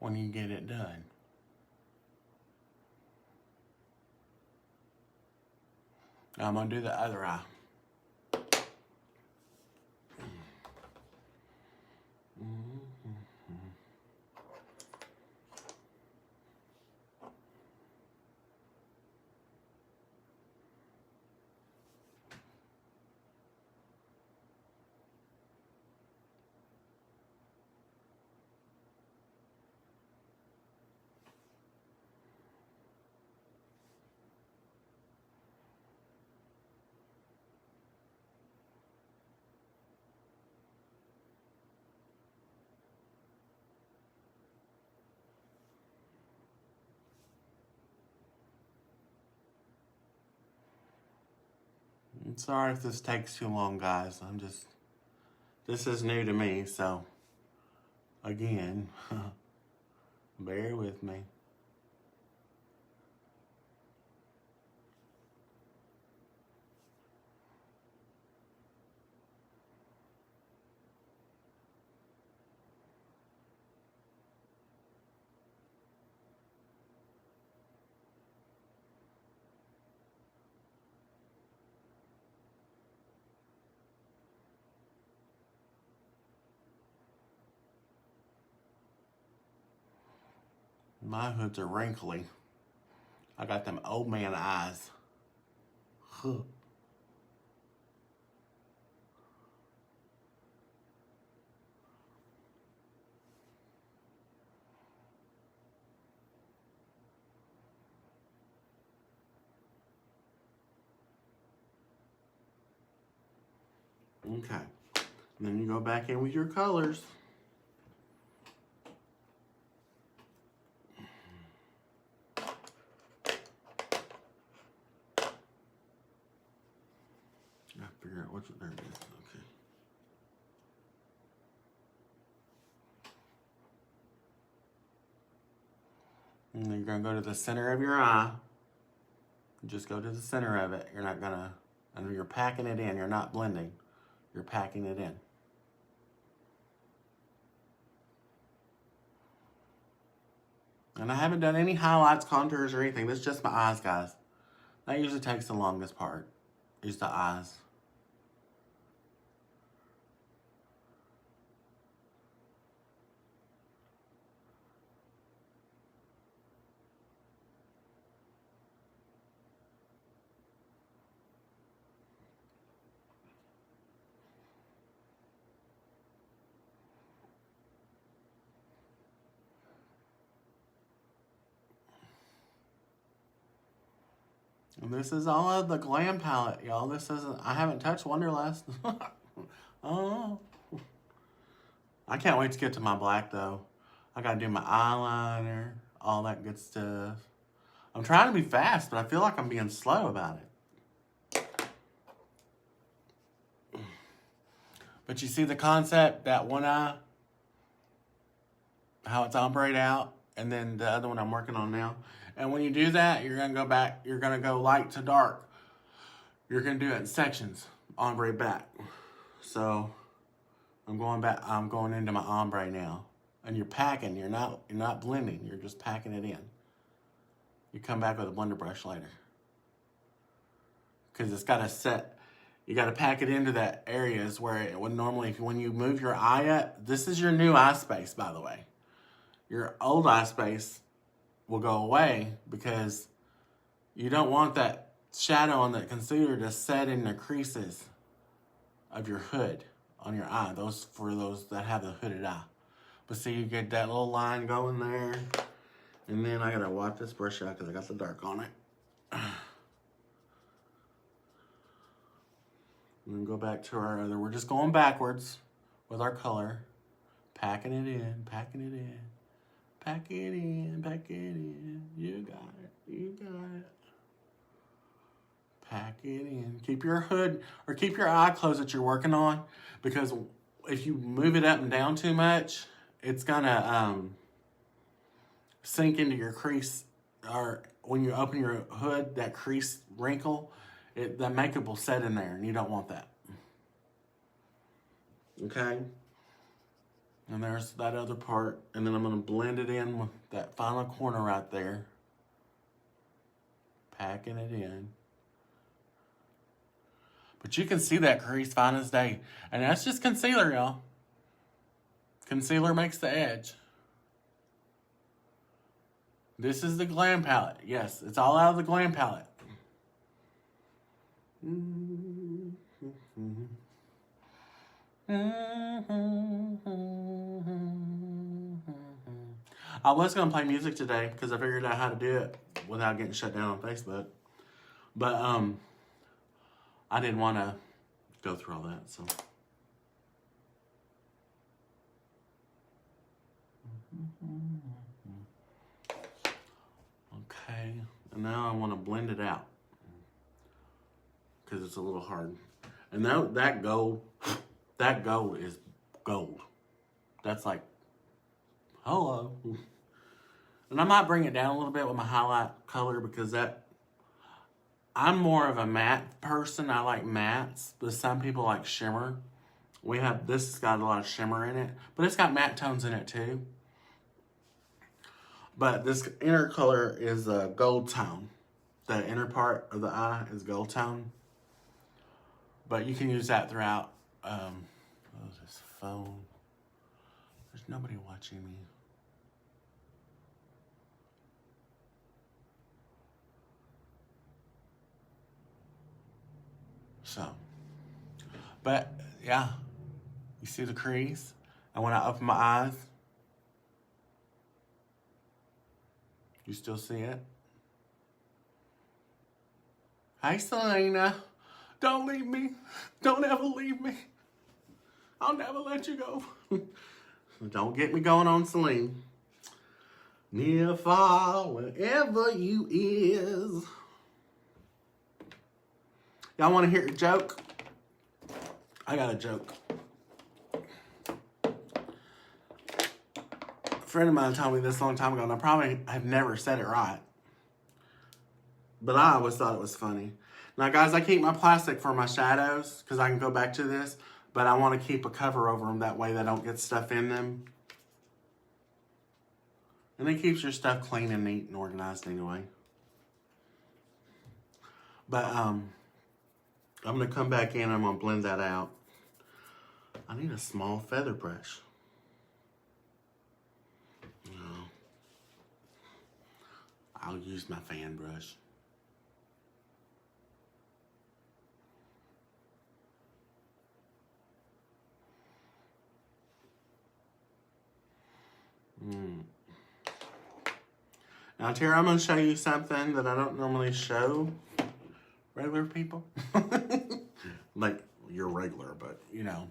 when you get it done. Now I'm going to do the other eye. I'm sorry if this takes too long, guys. This is new to me, so again, bear with me. My hoods are wrinkly. I got them old man eyes. Huh. Okay. And then you go back in with your colors. I figure out which one there it is. Okay. And then you're gonna go to the center of your eye. Just go to the center of it. You're not gonna, and you're packing it in. You're not blending. You're packing it in. And I haven't done any highlights, contours, or anything. This is just my eyes, guys. That usually takes the longest part, is the eyes. And this is all of the Glam palette, y'all. This isn't, I haven't touched Wonderlust. Oh. I can't wait to get to my black, though. I gotta do my eyeliner, all that good stuff. I'm trying to be fast, but I feel like I'm being slow about it. But you see the concept, that one eye, how it's ombre'd out, and then the other one I'm working on now. And when you do that, you're gonna go back, you're gonna go light to dark. You're gonna do it in sections, ombre back. So I'm going back, I'm going into my ombre now. And you're packing, you're not blending, you're just packing it in. You come back with a blender brush later. Because it's got to set, you got to pack it into that areas where it would normally, when you move your eye up, this is your new eye space, by the way. Your old eye space will go away because you don't want that shadow on that concealer to set in the creases of your hood on your eye. Those for those that have the hooded eye. But see, you get that little line going there. And then I gotta wipe this brush out because I got the dark on it. And then go back to our other. We're just going backwards with our color. Packing it in, packing it in. Pack it in, pack it in. You got it, you got it. Pack it in. Keep your hood or keep your eye closed that you're working on, because if you move it up and down too much, it's gonna sink into your crease, or when you open your hood, that crease wrinkle, that makeup will set in there, and you don't want that. Okay? And there's that other part, and then I'm gonna blend it in with that final corner right there. Packing it in. But you can see that crease fine as day. And that's just concealer, y'all. Concealer makes the edge. This is the Glam palette. Yes, it's all out of the Glam palette. I was going to play music today because I figured out how to do it without getting shut down on Facebook. But I didn't want to go through all that, so. Okay, and now I want to blend it out because it's a little hard. And that gold is gold. That's like, hello. And I might bring it down a little bit with my highlight color because I'm more of a matte person. I like mattes, but some people like shimmer. This has got a lot of shimmer in it, but it's got matte tones in it too. But this inner color is a gold tone. The inner part of the eye is gold tone. But you can use that throughout. This phone. There's nobody watching me. So, but yeah, you see the crease? And when I open my eyes, you still see it? Hey, Selena, don't leave me. Don't ever leave me. I'll never let you go. Don't get me going on Celine. Near, far, wherever you is. Y'all want to hear a joke? I got a joke. A friend of mine told me this a long time ago, and I probably have never said it right. But I always thought it was funny. Now, guys, I keep my plastic for my shadows because I can go back to this, but I want to keep a cover over them. That way they don't get stuff in them. And it keeps your stuff clean and neat and organized anyway. But, I'm going to come back in. I'm going to blend that out. I need a small feather brush. No. I'll use my fan brush. Now, Tara, I'm going to show you something that I don't normally show regular people. Like, you're regular, but, you know.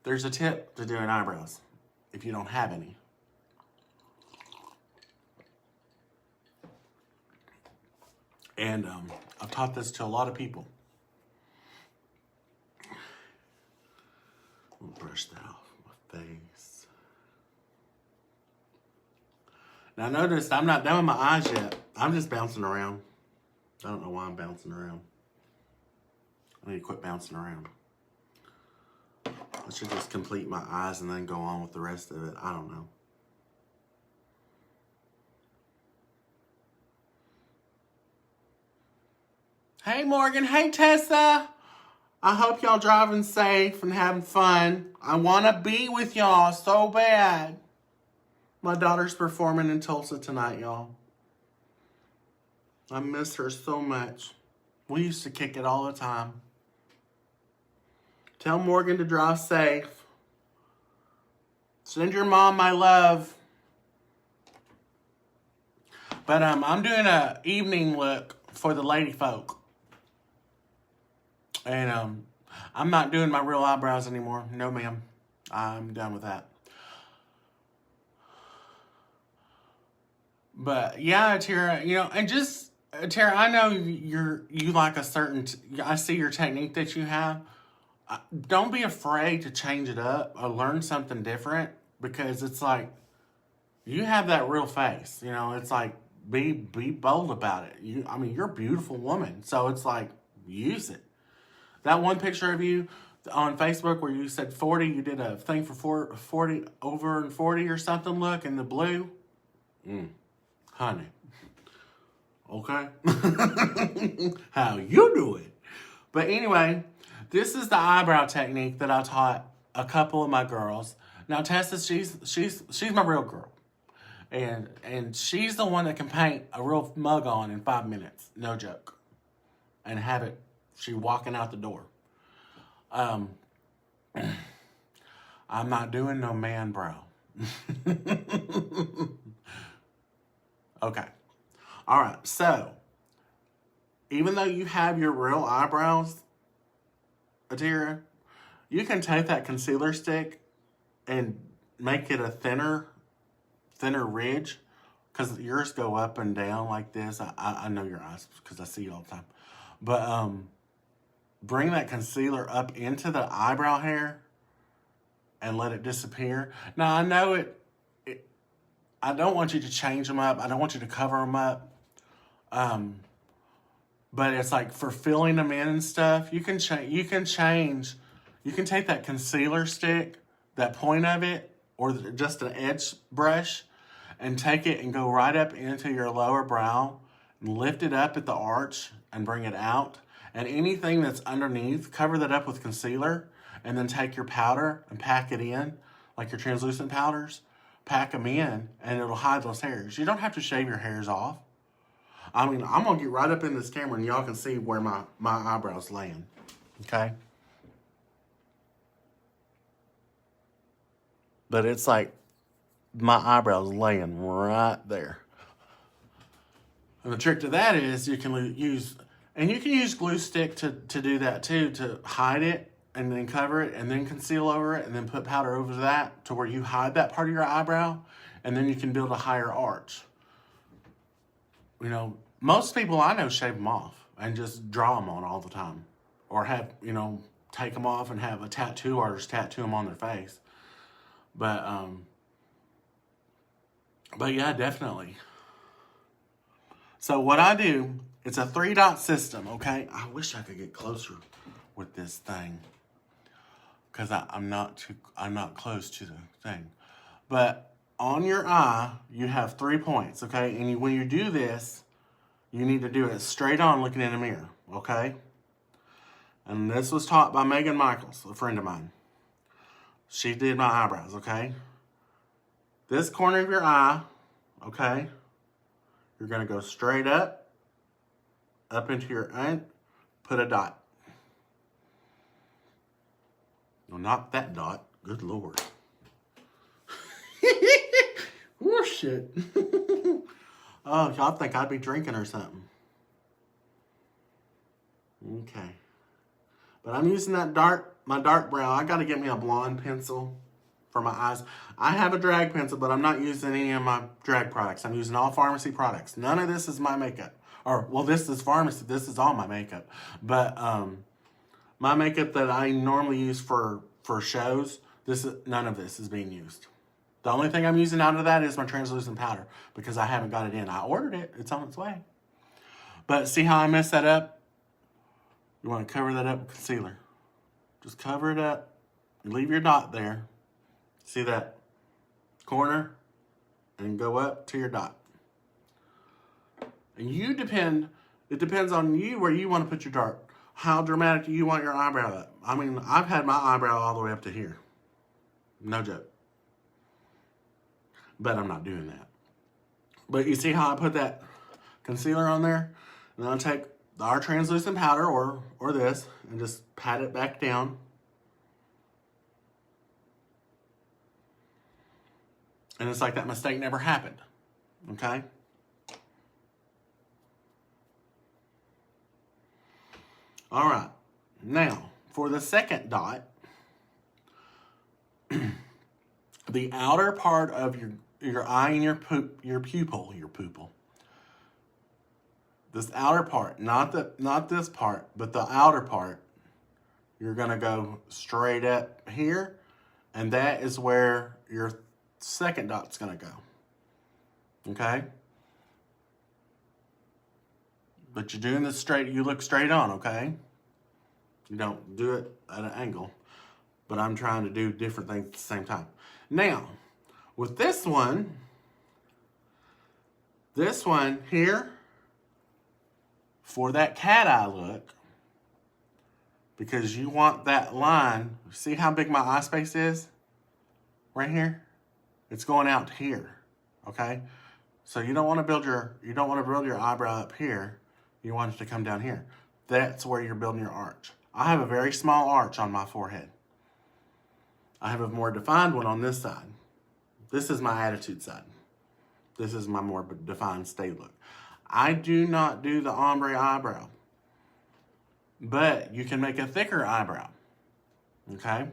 There's a tip to doing eyebrows if you don't have any. And I've taught this to a lot of people. I'll brush that off my face. Now notice I'm not done with my eyes yet. I'm just bouncing around. I don't know why I'm bouncing around. I need to quit bouncing around. I should just complete my eyes and then go on with the rest of it. I don't know. Hey, Morgan. Hey, Tessa. I hope y'all driving safe and having fun. I want to be with y'all so bad. My daughter's performing in Tulsa tonight, y'all. I miss her so much. We used to kick it all the time. Tell Morgan to drive safe. Send your mom my love. But I'm doing a evening look for the lady folk. And I'm not doing my real eyebrows anymore. No, ma'am. I'm done with that. But yeah, Tara, you know, and just Tara, I know you like a certain. I see your technique that you have. Don't be afraid to change it up or learn something different, because it's like you have that real face. You know, it's like be bold about it. I mean, you're a beautiful woman, so it's like use it. That one picture of you on Facebook where you said 40, you did a thing for 40 over and 40 or something. Look in the blue, honey. Okay, how you do it? But anyway, this is the eyebrow technique that I taught a couple of my girls. Now Tessa, she's my real girl, and she's the one that can paint a real mug on in 5 minutes, no joke, and have it. She walking out the door. I'm not doing no man brow. Okay. All right. So, even though you have your real eyebrows, Atira, you can take that concealer stick and make it a thinner ridge, because yours go up and down like this. I know your eyes because I see you all the time. But bring that concealer up into the eyebrow hair and let it disappear. Now, I know I don't want you to change them up. I don't want you to cover them up. But it's like for filling them in and stuff, you can change. You can take that concealer stick, that point of it, or just an edge brush, and take it and go right up into your lower brow and lift it up at the arch and bring it out. And anything that's underneath, cover that up with concealer, and then take your powder and pack it in, like your translucent powders. Pack them in, and it'll hide those hairs. You don't have to shave your hairs off. I mean, I'm going to get right up in this camera, and y'all can see where my eyebrows land. Okay? But it's like my eyebrows laying right there. And the trick to that is you can use glue stick to do that too, to hide it and then cover it and then conceal over it and then put powder over that to where you hide that part of your eyebrow, and then you can build a higher arch. You know, most people I know shave them off and just draw them on all the time, or have, take them off and have a tattoo artist tattoo them on their face. But yeah, definitely. So what I do, it's a 3-dot system, okay? I wish I could get closer with this thing, because I'm not close to the thing. But on your eye, you have 3 points, okay? And when you do this, you need to do it straight on, looking in a mirror, okay? And this was taught by Megan Michaels, a friend of mine. She did my eyebrows, okay? This corner of your eye, okay? You're going to go straight up into your eye, put a dot. No, not that dot. Good Lord. Oh, shit. Oh, y'all think I'd be drinking or something. Okay. But I'm using my dark brown. I got to get me a blonde pencil for my eyes. I have a drag pencil, but I'm not using any of my drag products. I'm using all Farmasi products. None of this is my makeup. Or, well, this is Farmasi. This is all my makeup. But my makeup that I normally use for shows, none of this is being used. The only thing I'm using out of that is my translucent powder, because I haven't got it in. I ordered it. It's on its way. But see how I messed that up? You want to cover that up with concealer. Just cover it up. Leave your dot there. See that corner? And go up to your dot. And you depend, It depends on you where you want to put your dart. How dramatic do you want your eyebrow up? I mean, I've had my eyebrow all the way up to here. No joke. But I'm not doing that. But you see how I put that concealer on there? And then I'll take our translucent powder or this and just pat it back down. And it's like that mistake never happened. Okay? All right. Now, for the second dot, the outer part of your eye and your pupil. This outer part, not this part, but the outer part, you're gonna go straight up here, and that is where your second dot's gonna go. Okay? But you're doing this straight, you look straight on, okay? You don't do it at an angle. But I'm trying to do different things at the same time. Now, with this one here, for that cat eye look, because you want that line, see how big my eye space is? Right here? It's going out to here, okay? So you don't want to build your eyebrow up here. You want it to come down here. That's where you're building your arch. I have a very small arch on my forehead. I have a more defined one on this side. This is my attitude side. This is my more defined stay look. I do not do the ombre eyebrow, but you can make a thicker eyebrow, okay?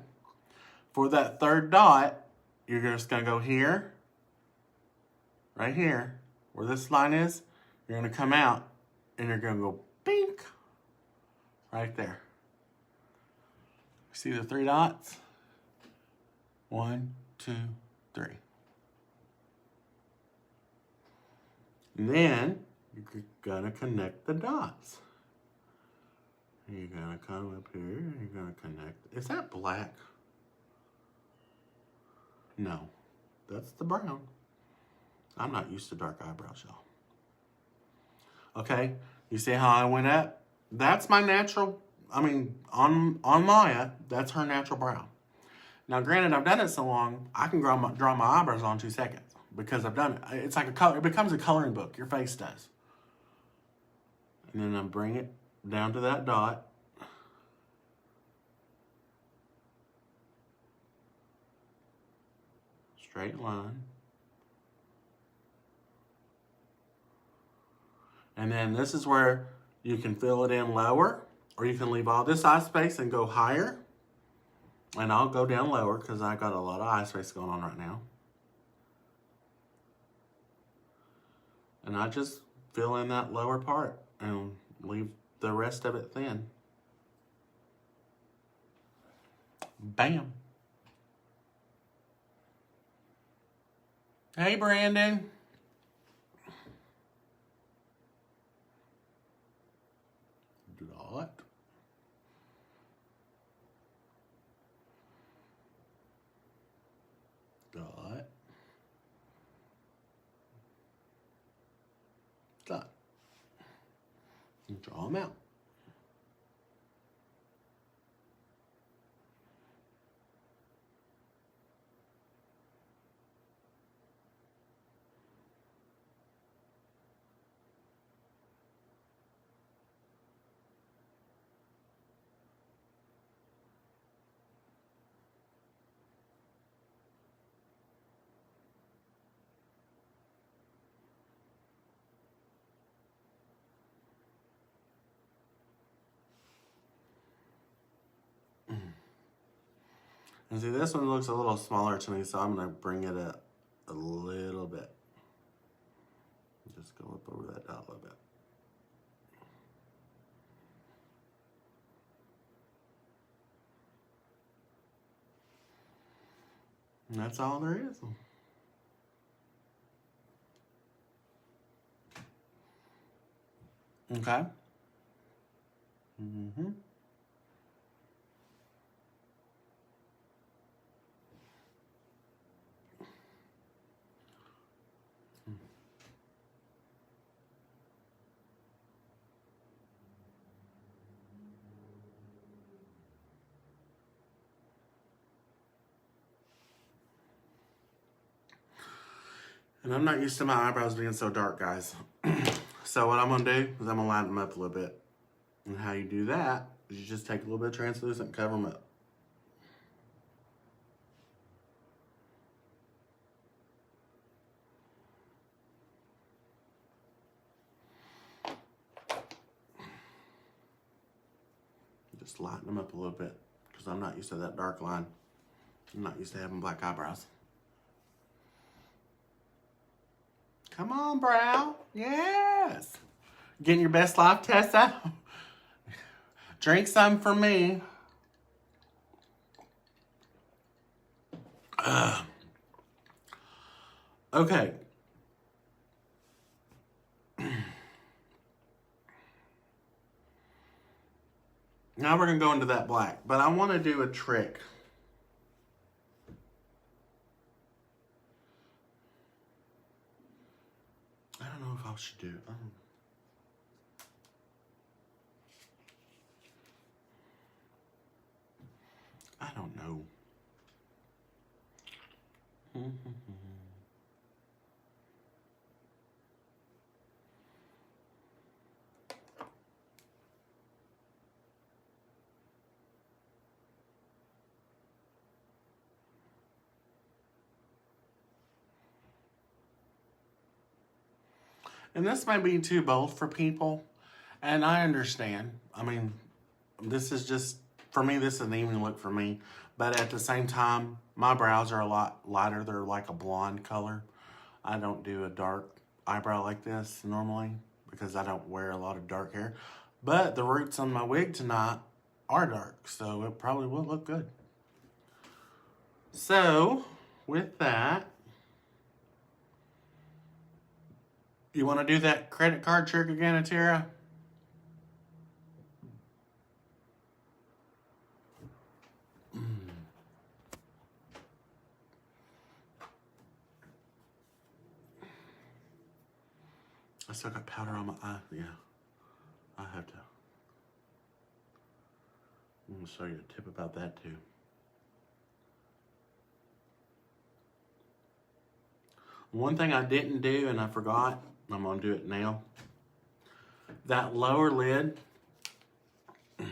For that third dot, you're just gonna go here, right here, where this line is. You're gonna come out and you're gonna go pink, right there. See the 3 dots? 1, 2, 3. And then you're gonna connect the dots. You're gonna come up here, you're gonna connect. Is that black? No, that's the brown. I'm not used to dark eyebrows, y'all. Okay, you see how I went up? That's my natural, on Maya, that's her natural brow. Now, granted, I've done it so long, I can draw my eyebrows on 2 seconds because I've done it. It's like a color. It becomes a coloring book. Your face does. And then I bring it down to that dot. Straight line. And then this is where you can fill it in lower, or you can leave all this eye space and go higher. And I'll go down lower because I got a lot of eye space going on right now. And I just fill in that lower part and leave the rest of it thin. Bam. Hey, Brandon. Dot. Dot. Dot. And draw them out. And see, this one looks a little smaller to me, so I'm going to bring it up a little bit. Just go up over that dot a little bit. And that's all there is. Okay? Mm-hmm. And I'm not used to my eyebrows being so dark, guys. So what I'm going to do is I'm going to line them up a little bit. And how you do that is you just take a little bit of translucent and cover them up. Just lighten them up a little bit because I'm not used to that dark line. I'm not used to having black eyebrows. Come on, brow. Yes. Getting your best life, Tessa. Drink some for me. Okay. Now we're going to go into that black. But I want to do a trick. I don't know if I should do it. I don't know. And this may be too bold for people, and I understand. I mean, this is just, for me, this is an even look for me. But at the same time, my brows are a lot lighter. They're like a blonde color. I don't do a dark eyebrow like this normally because I don't wear a lot of dark hair. But the roots on my wig tonight are dark, so it probably will look good. So, with that, you want to do that credit card trick again, Atira? I still got powder on my eye. Yeah, I have to. I'm going to show you a tip about that too. One thing I didn't do and I forgot, I'm going to do it now. That lower lid, if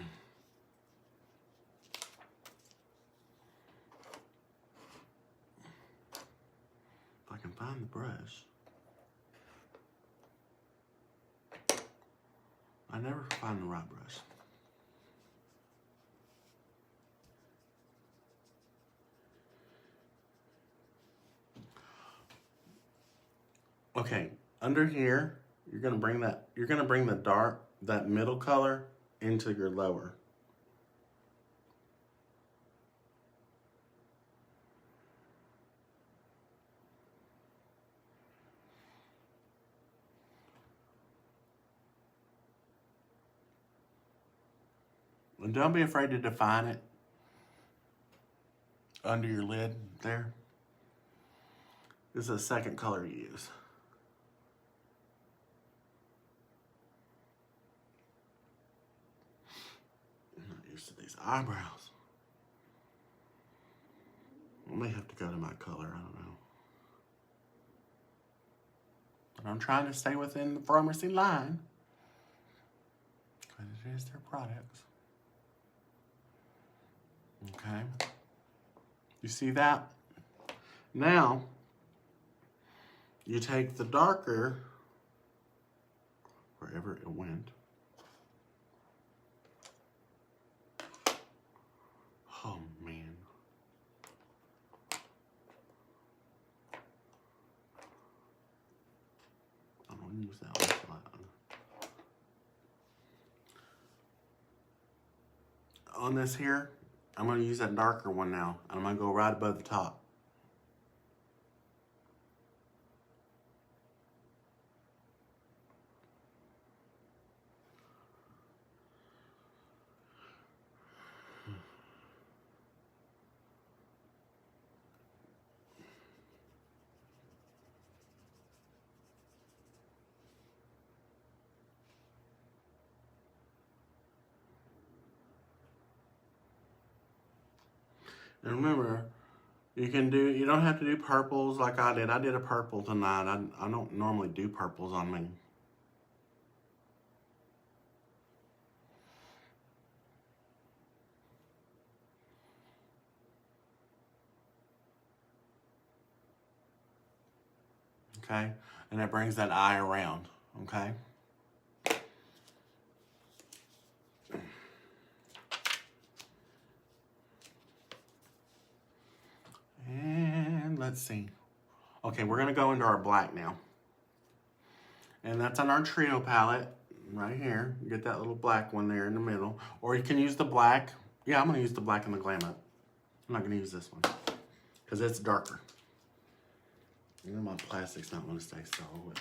I can find the brush. I never find the right brush. Okay, under here, you're gonna bring the dark, that middle color into your lower. And don't be afraid to define it under your lid there. This is the second color you use. I'm not used to these eyebrows. I may have to go to my color, I don't know. But I'm trying to stay within the Farmasi line. Because it is their products. Okay. You see that? Now, you take the darker, wherever it went. Oh, man. I'm going to use that one. On this here, I'm going to use that darker one now. And I'm going to go right above the top. And remember, You don't have to do purples like I did. I did a purple tonight. I don't normally do purples on me. Okay? And it brings that eye around. Okay? And let's see. Okay, we're going to go into our black now. And that's on our trio palette right here. You get that little black one there in the middle. Or you can use the black. Yeah, I'm going to use the black in the Glam Up. I'm not going to use this one because it's darker. You know, my plastic's not going to stay solid.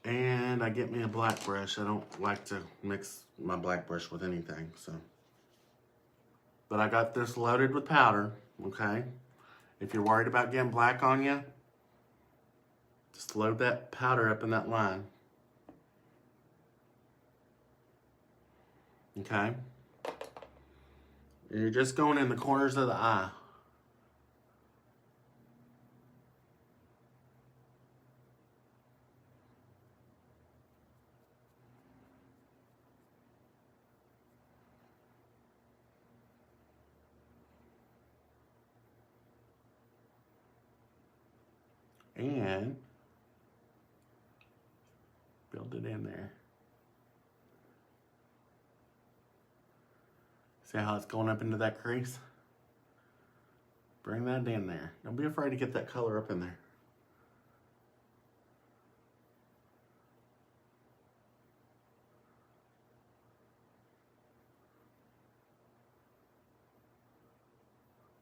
And I get me a black brush. I don't like to mix my black brush with anything, so. But I got this loaded with powder, okay? If you're worried about getting black on you, just load that powder up in that line. Okay? And you're just going in the corners of the eye. And build it in there. See how it's going up into that crease? Bring that in there. Don't be afraid to get that color up in there.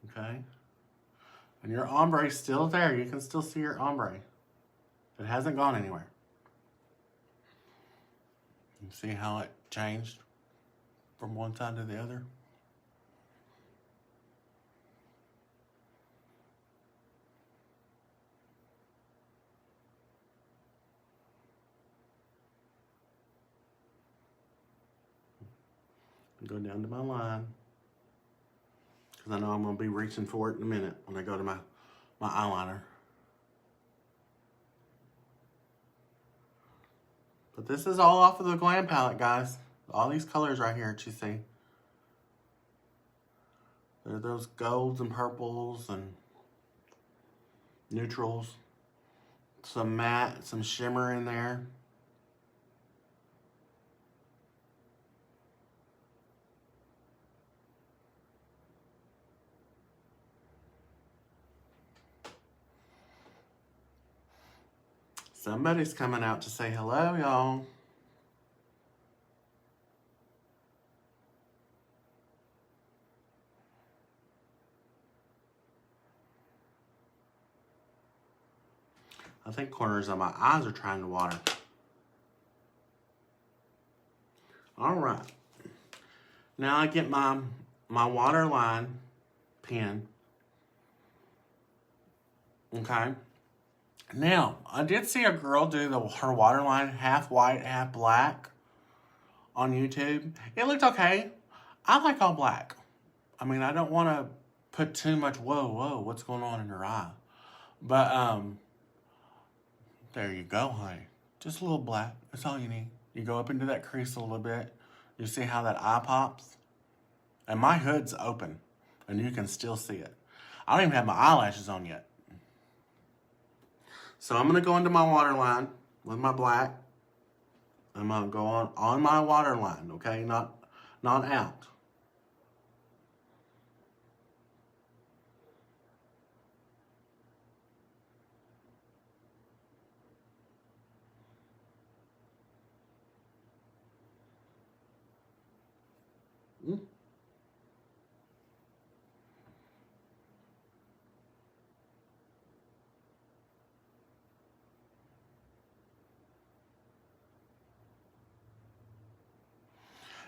Okay? And your ombre is still there. You can still see your ombre. It hasn't gone anywhere. You see how it changed from one side to the other? Go down to my line. Because I know I'm going to be reaching for it in a minute when I go to my eyeliner. But this is all off of the Glam palette, guys. All these colors right here that you see. There are those golds and purples and neutrals. Some matte, some shimmer in there. Somebody's coming out to say hello, y'all. I think corners of my eyes are trying to water. All right. Now I get my waterline pen. Okay. Now, I did see a girl do her waterline half white, half black on YouTube. It looked okay. I like all black. I mean, I don't want to put too much, whoa, what's going on in her eye? But, there you go, honey. Just a little black. That's all you need. You go up into that crease a little bit. You see how that eye pops? And my hood's open, and you can still see it. I don't even have my eyelashes on yet. So I'm going to go into my waterline with my black. I'm going to go on my waterline, okay? Not out.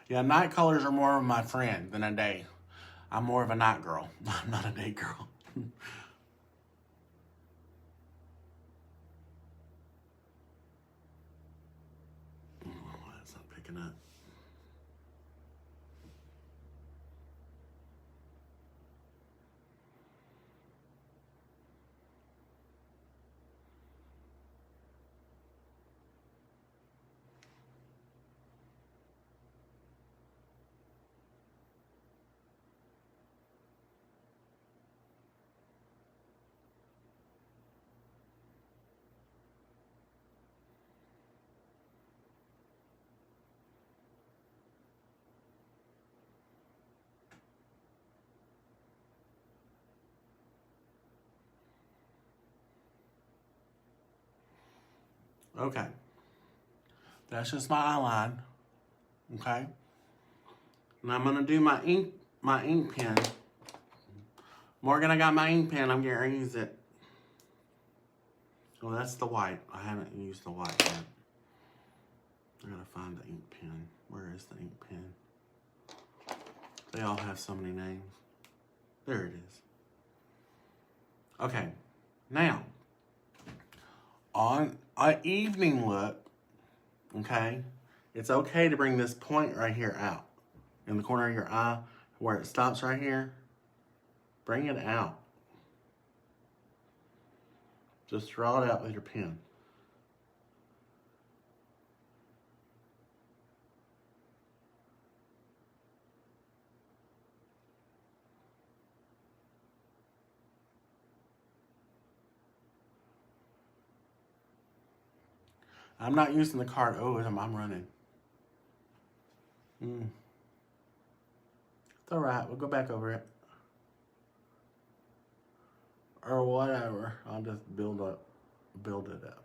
Yeah, night colors are more of my friend than a day. I'm more of a night girl. I'm not a day girl. Oh, that's not picking up. Okay. That's just my outline. Okay. And I'm gonna do my ink pen. Morgan, I got my ink pen. I'm getting ready to use it. Well, that's the white. I haven't used the white yet. I gotta find the ink pen. Where is the ink pen? They all have so many names. There it is. Okay. Now, on an evening look, okay, it's okay to bring this point right here out in the corner of your eye where it stops right here. Bring it out. Just draw it out with your pen. I'm not using the card. Oh, I'm running. It's all right. We'll go back over it. Or whatever. I'll just build it up.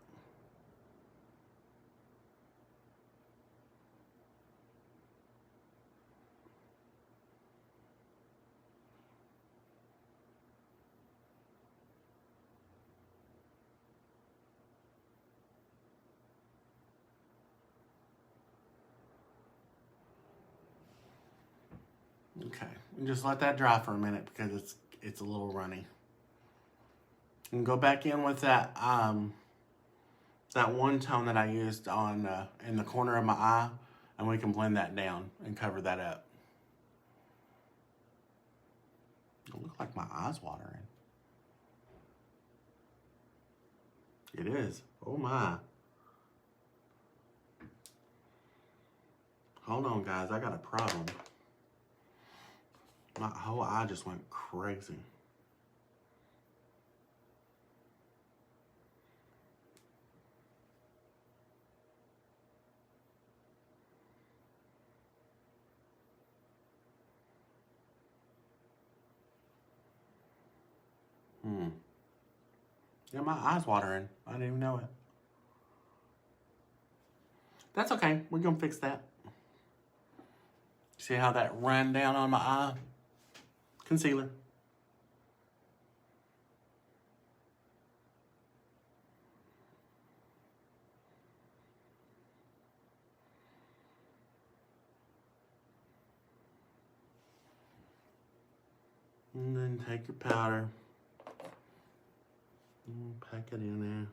Okay, and just let that dry for a minute because it's a little runny. And go back in with that that one tone that I used on in the corner of my eye, and we can blend that down and cover that up. It looks like my eye's watering. It is. Oh my. Hold on, guys. I got a problem. My whole eye just went crazy. Yeah, my eye's watering. I didn't even know it. That's okay. We're going to fix that. See how that ran down on my eye? Concealer. And then take your powder. And pack it in there.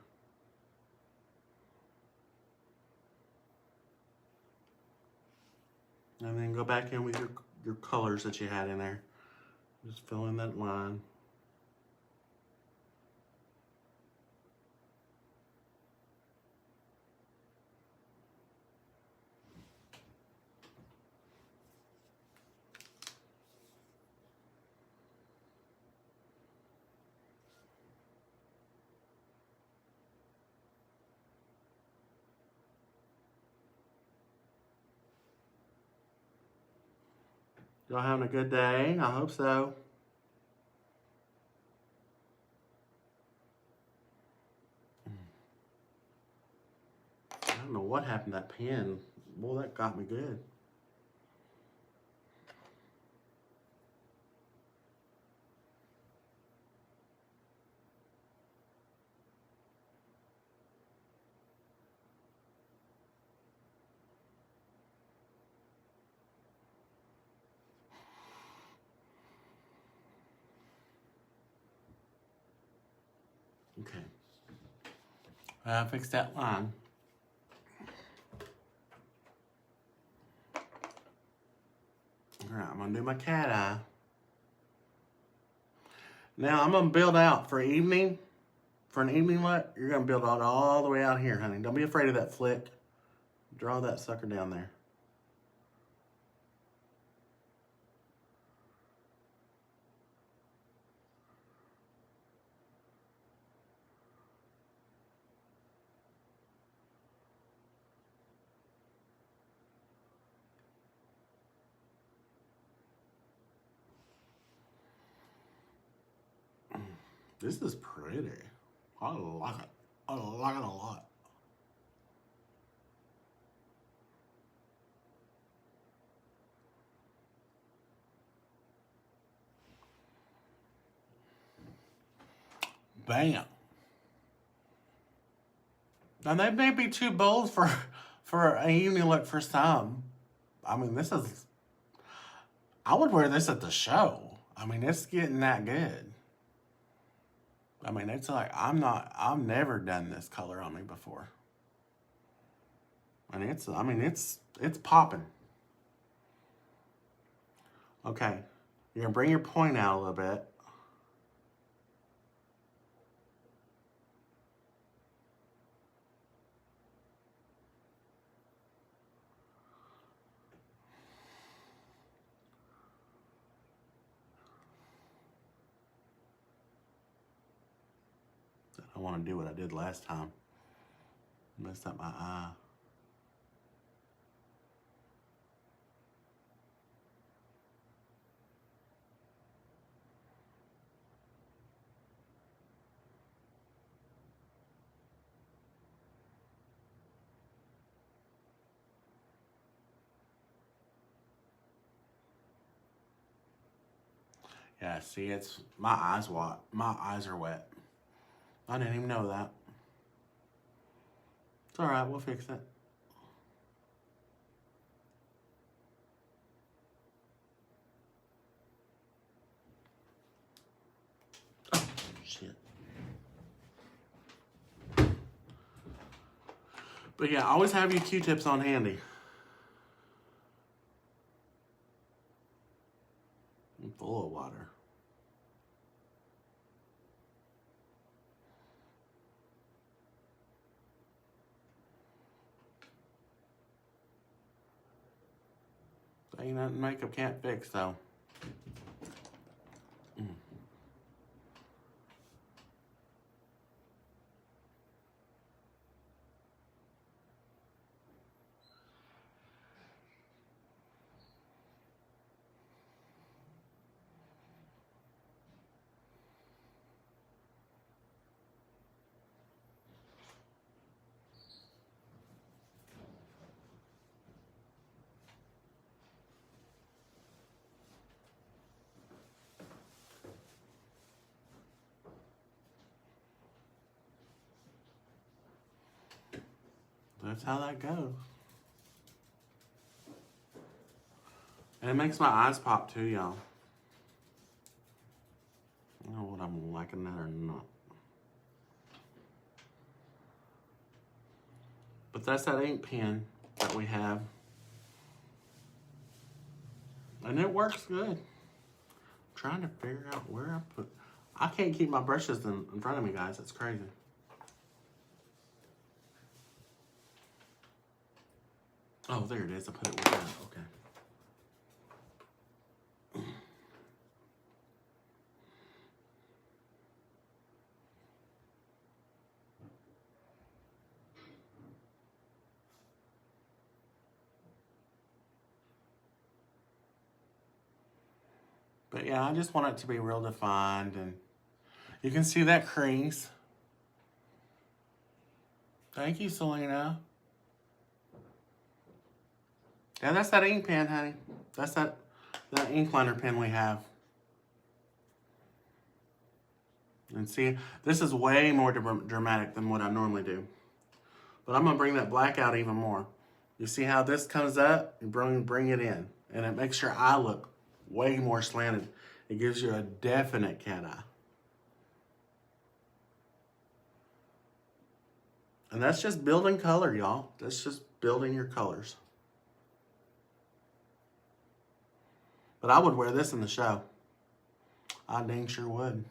And then go back in with your colors that you had in there. Just fill in that line. Y'all having a good day? I hope so. I don't know what happened to that pen. Well, that got me good. Okay. I fixed that line. All right, I'm gonna do my cat eye. Now I'm gonna build out for evening. For an evening look, you're gonna build out all the way out here, honey. Don't be afraid of that flick. Draw that sucker down there. This is pretty. I like it. I like it a lot. Bam. Now they may be too bold for a evening look for some. I mean, this is. I would wear this at the show. I mean, it's getting that good. I mean, it's like I've never done this color on me before. And it's popping. Okay, you're gonna bring your point out a little bit. I want to do what I did last time. Messed up my eye. Yeah, see, it's my eyes wet. My eyes are wet. I didn't even know that. It's all right. We'll fix it. Oh, shit. But yeah, always have your Q-tips on handy. I'm full of water. Ain't nothing makeup can't fix, though. That's how that goes. And it makes my eyes pop too, y'all. I don't know what I'm liking that or not. But that's that ink pen that we have. And it works good. I'm trying to figure out where I put... I can't keep my brushes in front of me, guys. It's crazy. Oh, there it is. I put it with that. Okay. But yeah, I just want it to be real defined, and you can see that crease. Thank you, Selena. Yeah, that's that ink pen, honey. That's that ink liner pen we have. And see, this is way more dramatic than what I normally do. But I'm gonna bring that black out even more. You see how this comes up? You bring it in. And it makes your eye look way more slanted. It gives you a definite cat eye. And that's just building color, y'all. That's just building your colors. But I would wear this in the show. I dang sure would.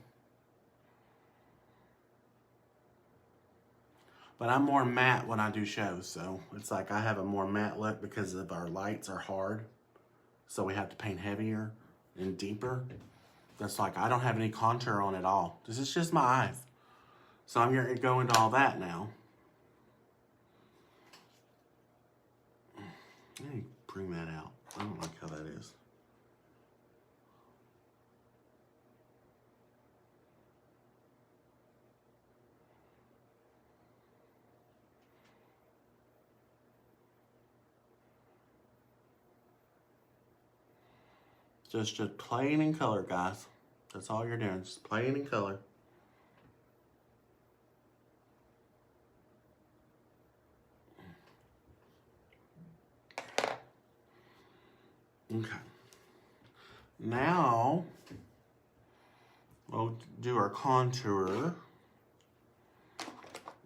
But I'm more matte when I do shows, so it's like I have a more matte look because of our lights are hard. So we have to paint heavier and deeper. That's like I don't have any contour on at all. This is just my eyes. So I'm going to go into all that now. Let me bring that out. I don't like how that is. Just playing in color, guys. That's all you're doing, just playing in color. Okay. Now, we'll do our contour.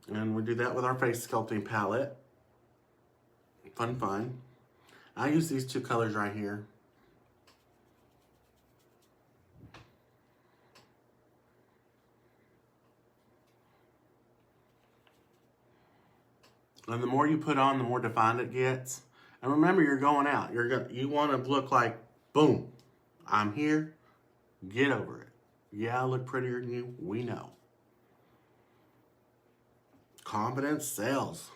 And we do that with our face sculpting palette. Fun. I use these two colors right here. And the more you put on, the more defined it gets. And remember, you're going out. You want to look like, boom, I'm here. Get over it. Yeah, I look prettier than you. We know. Confidence sells.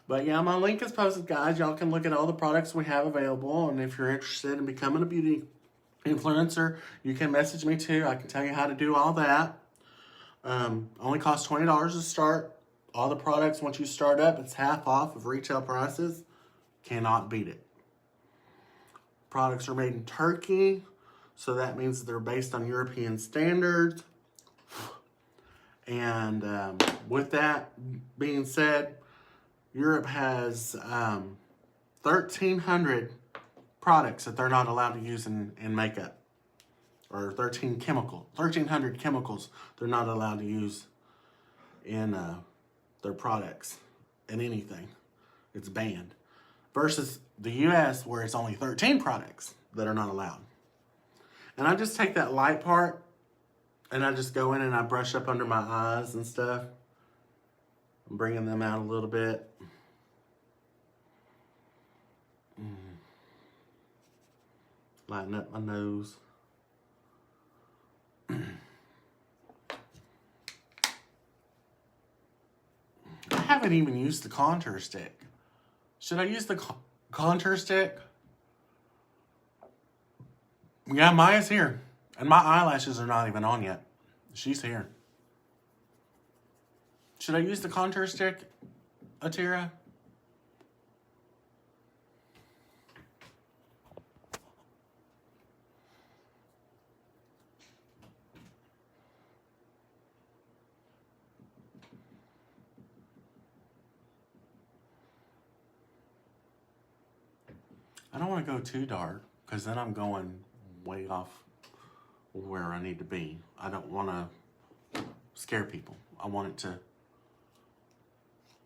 But yeah, my link is posted, guys. Y'all can look at all the products we have available. And if you're interested in becoming a beauty influencer, you can message me too. I can tell you how to do all that. Only costs $20 to start. All the products, once you start up, it's half off of retail prices. Cannot beat it. Products are made in Turkey, so that means they're based on European standards. And with that being said, Europe has 1,300 products that they're not allowed to use in makeup. Or 1,300 chemicals they're not allowed to use in their products, in anything. It's banned. Versus the US, where it's only 13 products that are not allowed. And I just take that light part and I just go in and I brush up under my eyes and stuff. I'm bringing them out a little bit. Lighten up my nose. I haven't even used the contour stick. Should I use the contour stick? Yeah, Maya's here. And my eyelashes are not even on yet. She's here. Should I use the contour stick, Atira? I don't want to go too dark, because then I'm going way off where I need to be. I don't want to scare people. I want it to...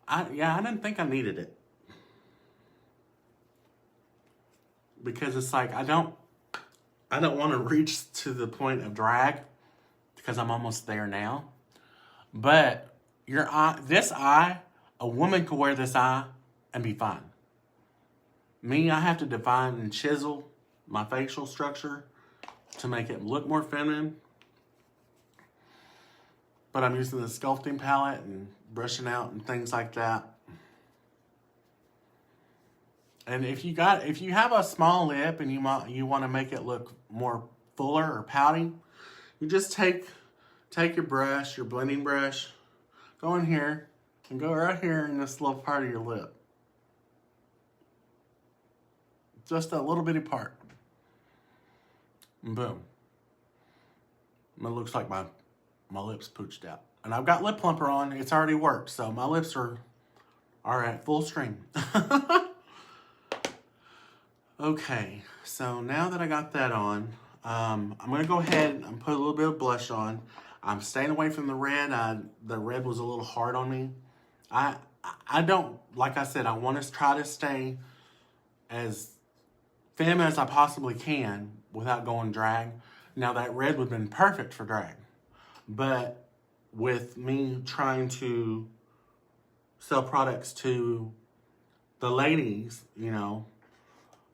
I didn't think I needed it. Because it's like, I don't want to reach to the point of drag, because I'm almost there now. But your eye, this eye, a woman could wear this eye and be fine. Me, I have to define and chisel my facial structure to make it look more feminine. But I'm using the sculpting palette and brushing out and things like that. And if you have a small lip and you want to make it look more fuller or pouty, you just take your brush, your blending brush, go in here and go right here in this little part of your lip. Just a little bitty part. And boom. It looks like my lips pooched out. And I've got lip plumper on. It's already worked. So my lips are at full stream. Okay. So now that I got that on, I'm going to go ahead and put a little bit of blush on. I'm staying away from the red. The red was a little hard on me. I don't, like I said, I want to try to stay as femme as I possibly can without going drag. Now that red would have been perfect for drag. But with me trying to sell products to the ladies,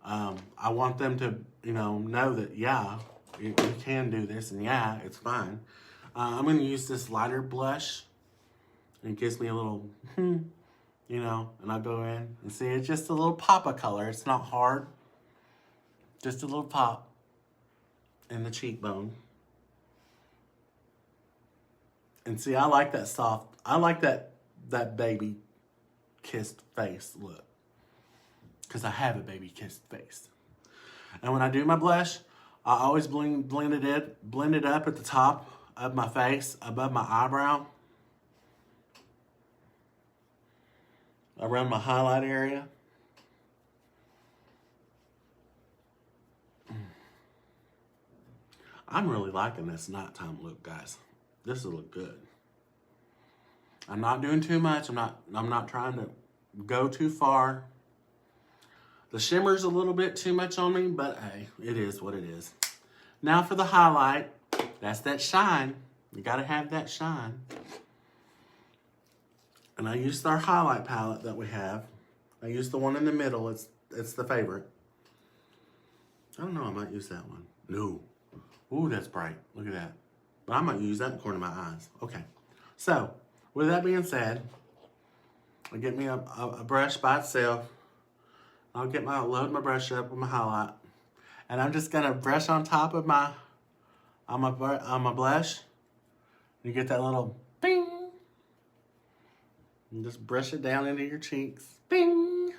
I want them to, know that, yeah, you can do this and yeah, it's fine. I'm going to use this lighter blush. It gives me a little, and I go in and see it's just a little pop of color. It's not hard. Just a little pop in the cheekbone. And see, I like that soft, I like that baby kissed face look. Because I have a baby kissed face. And when I do my blush, I always blend it up at the top of my face, above my eyebrow. around my highlight area. I'm really liking this nighttime look, guys. This will look good. I'm not doing too much. I'm not trying to go too far. The shimmer's a little bit too much on me, but hey, it is what it is. Now for the highlight. That's that shine. You gotta have that shine. And I used our highlight palette that we have. I used the one in the middle. It's the favorite. I don't know, I might use that one. No. Ooh, that's bright. Look at that. But I might use that in the corner of my eyes. Okay. So, with that being said, I'll get me a brush by itself. I'll load my brush up with my highlight. And I'm just gonna brush on top of my blush. You get that little bing. And just brush it down into your cheeks. Bing.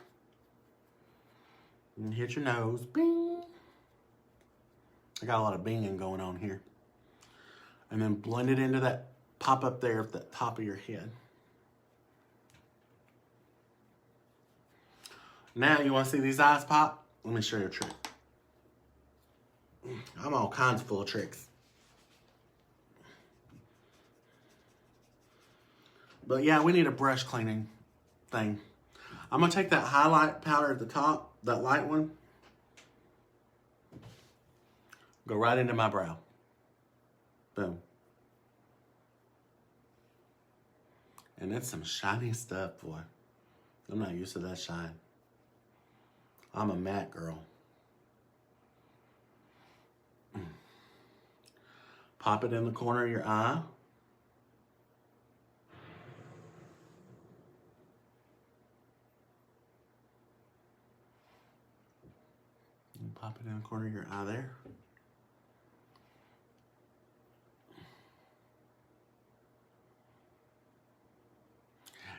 And hit your nose. Bing. I got a lot of binging going on here. And then blend it into that pop up there at the top of your head. Now you want to see these eyes pop? Let me show you a trick. I'm all kinds full of tricks. But yeah, we need a brush cleaning thing. I'm going to take that highlight powder at the top, that light one. Go right into my brow. Boom. And it's some shiny stuff, boy. I'm not used to that shine. I'm a matte girl. Pop it in the corner of your eye. And pop it in the corner of your eye there.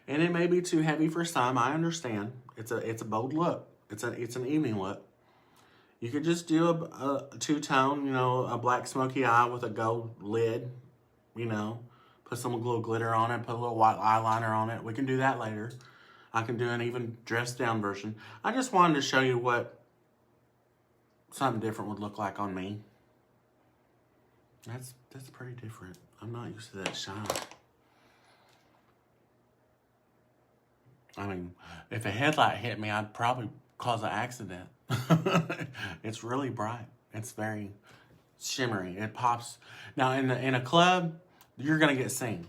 And it may be too heavy for some, I understand. It's a bold look. It's an evening look. You could just do a two-tone, you know, a black smoky eye with a gold lid, you know. Put some little glitter on it, put a little white eyeliner on it. We can do that later. I can do an even dressed down version. I just wanted to show you what something different would look like on me. That's pretty different. I'm not used to that shine. I mean, if a headlight hit me, I'd probably cause an accident. It's really bright. It's very shimmery. It pops. Now, in a club, you're going to get seen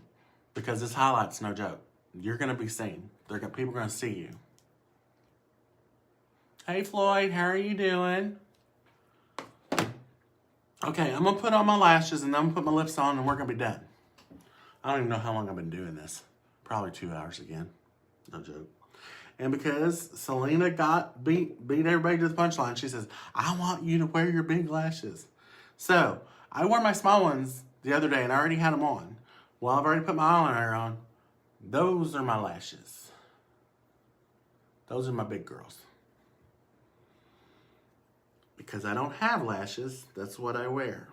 because this highlight's no joke. You're going to be seen. People are going to see you. Hey, Floyd, how are you doing? Okay, I'm going to put on my lashes and then I'm going to put my lips on and we're going to be done. I don't even know how long I've been doing this. Probably 2 hours again. No joke. And because Selena beat everybody to the punchline, she says, I want you to wear your big lashes. So, I wore my small ones the other day and I already had them on. Well, I've already put my eyeliner on. Those are my lashes. Those are my big girls. Because I don't have lashes, that's what I wear.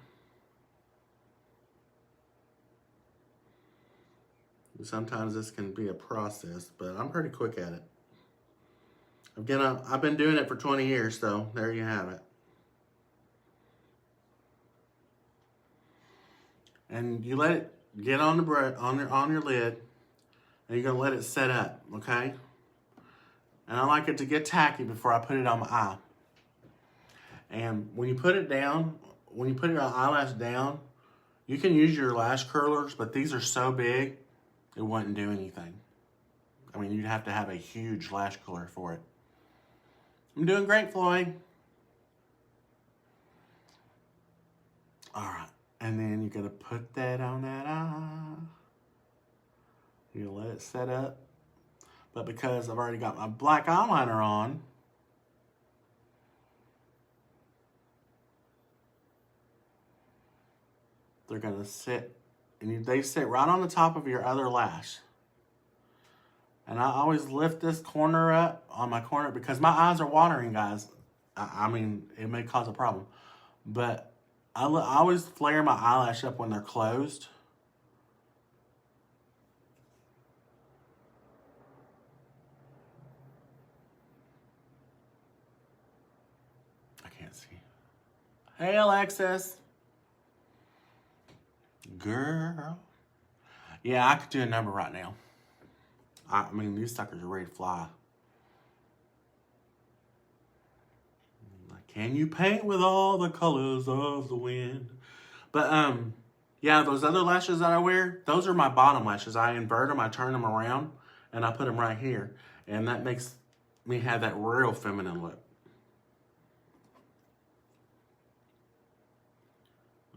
Sometimes this can be a process, but I'm pretty quick at it. Again, I've been doing it for 20 years, so there you have it. And you let it get on your lid, and you're gonna let it set up, okay? And I like it to get tacky before I put it on my eye. And when you put it down, when you put your eyelash down, you can use your lash curlers, but these are so big, it wouldn't do anything. I mean, you'd have to have a huge lash curler for it. I'm doing great, Floyd. All right, and then you're gonna put that on that eye. You're gonna let it set up. But because I've already got my black eyeliner on, they're gonna sit, and they sit right on the top of your other lash. And I always lift this corner up on my corner because my eyes are watering, guys. I mean, it may cause a problem. But I always flare my eyelash up when they're closed. can't see. Hey, Alexis. Girl. Yeah, I could do a number right now. I mean, these suckers are ready to fly. Like, can you paint with all the colors of the wind? But, yeah, those other lashes that I wear, those are my bottom lashes. I invert them, I turn them around, and I put them right here. And that makes me have that real feminine look.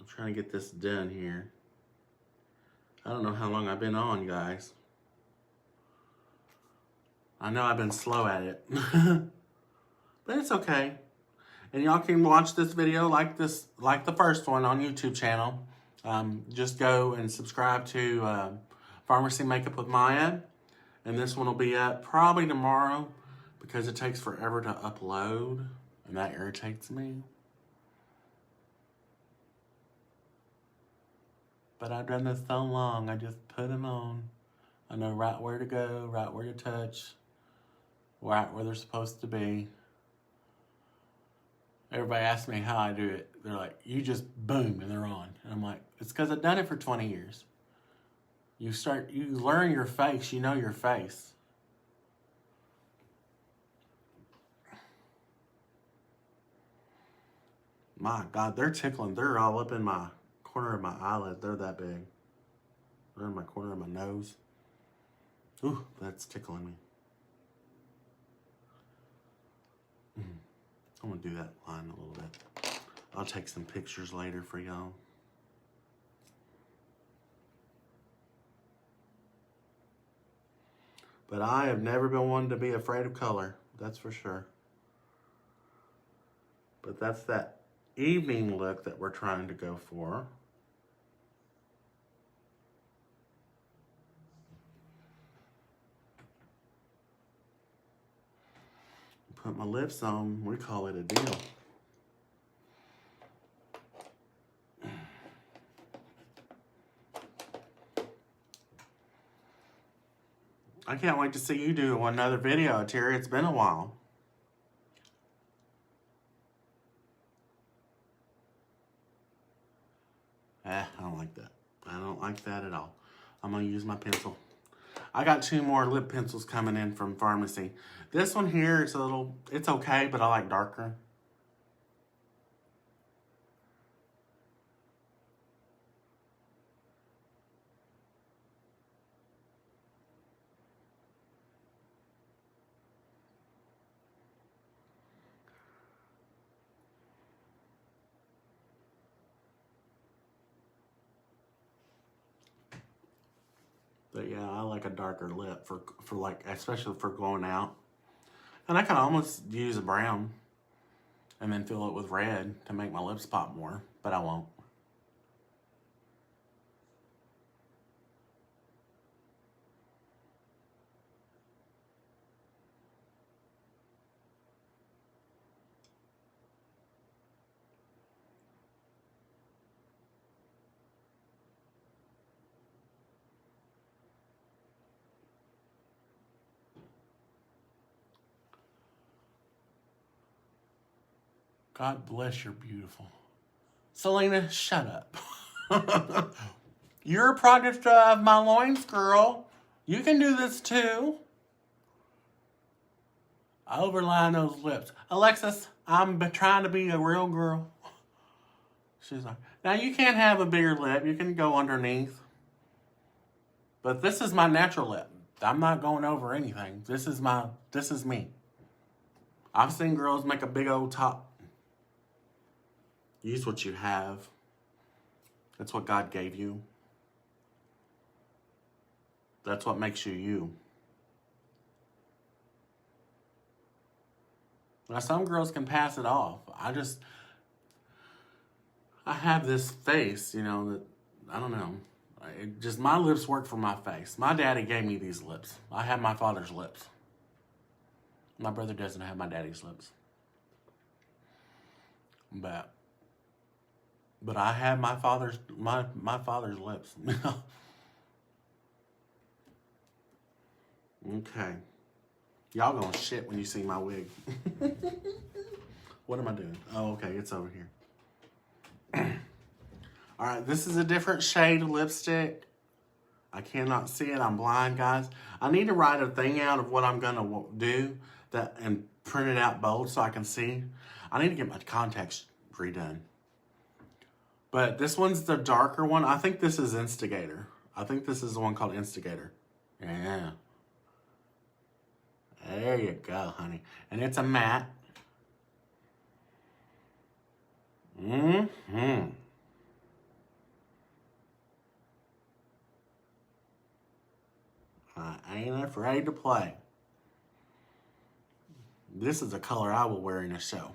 I'm trying to get this done here. I don't know how long I've been on, guys. I know I've been slow at it. But it's okay. And y'all can watch this video like the first one on YouTube channel. Just go and subscribe to Farmasi Makeup with Maya. And this one will be up probably tomorrow because it takes forever to upload. And that irritates me. But I've done this so long, I just put them on. I know right where to go, right where to touch, right where they're supposed to be. Everybody asks me how I do it. They're like, you just boom, and they're on. And I'm like, it's because I've done it for 20 years. You learn your face, you know your face. My God, they're tickling. They're all up in my corner of my eyelid. They're that big. They're in my corner of my nose. Ooh, that's tickling me. I'm gonna do that line a little bit. I'll take some pictures later for y'all. But I have never been one to be afraid of color, that's for sure. But that's that evening look that we're trying to go for. Put my lips on, we call it a deal. I can't wait to see you do another video, Terry. It's been a while. I don't like that. I don't like that at all. I'm going to use my pencil. I got 2 more lip pencils coming in from Farmasi. This one here is it's okay, but I like darker. But yeah, I like a darker lip for like, especially for going out. And I can almost use a brown and then fill it with red to make my lips pop more, but I won't. God bless, you're beautiful. Selena, shut up. You're a product of my loins, girl. You can do this too. I overline those lips. Alexis, I'm trying to be a real girl. She's like, now you can't have a bigger lip. You can go underneath. But this is my natural lip. I'm not going over anything. This is me. I've seen girls make a big old top. Use what you have. That's what God gave you. That's what makes you you. Now, some girls can pass it off. I have this face, you know, that, I don't know. My lips work for my face. My daddy gave me these lips. I have my father's lips. My brother doesn't have my daddy's lips. But I have my father's lips. Okay. Y'all gonna shit when you see my wig. What am I doing? Oh, okay, it's over here. All right, this is a different shade of lipstick. I cannot see it. I'm blind, guys. I need to write a thing out of what I'm going to do and print it out bold so I can see. I need to get my contacts redone. But this one's the darker one. I think this is Instigator. I think this is the one called Instigator. Yeah. There you go, honey. And it's a matte. Mm-hmm. I ain't afraid to play. This is a color I will wear in a show.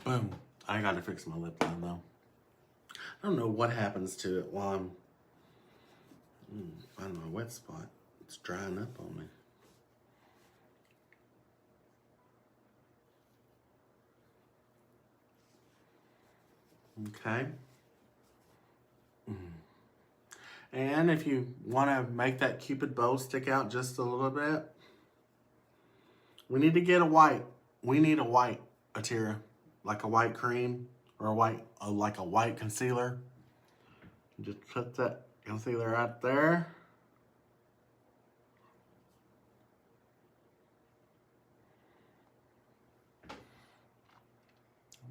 Boom. I gotta fix my lip line though. I don't know what happens to it while I'm finding my wet spot. It's drying up on me. Okay. And if you want to make that Cupid bow stick out just a little bit, we need to get a white. We need a white Atira, like a white cream or a white, like a white concealer. Just put that concealer right there.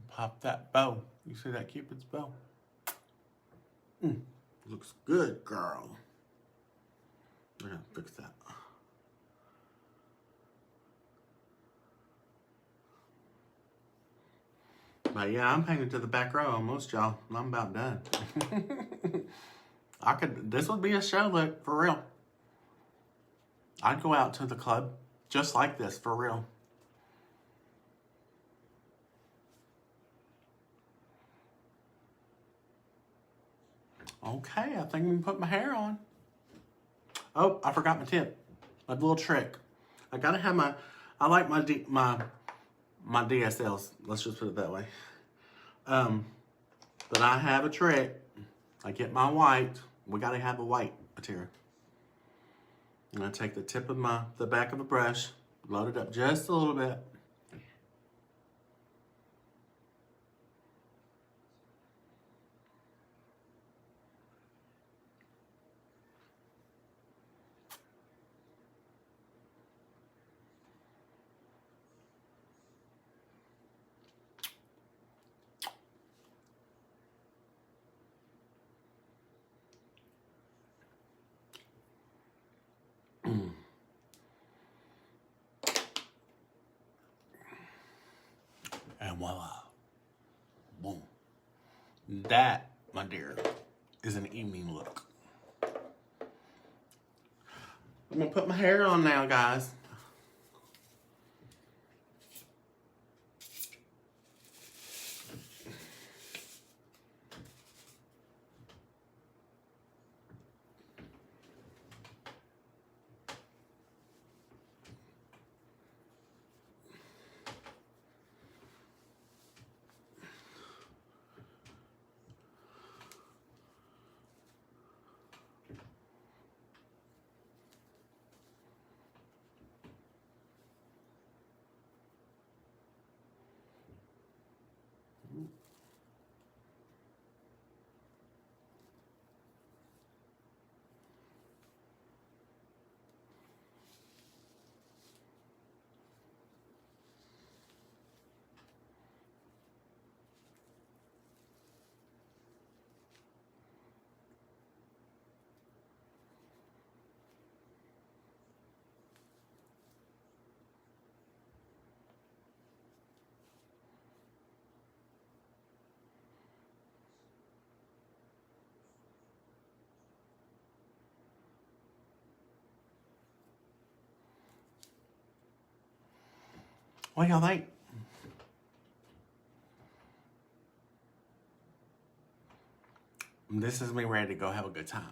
Pop that bow. You see that Cupid's bow? Looks good, girl. We're gonna fix that. But yeah, I'm painted to the back row almost, y'all. I'm about done. This would be a show look, for real. I'd go out to the club just like this, for real. Okay, I think we can put my hair on. Oh, I forgot my tip. My little trick. I gotta have I like my DSLs. Let's just put it that way. But I have a trick. I get my white. We gotta have a white material. I'm gonna take the tip of the back of a brush, load it up just a little bit. And voila. Boom. That, my dear, is an evening look. I'm gonna put my hair on now, guys. What y'all think? This is me ready to go have a good time.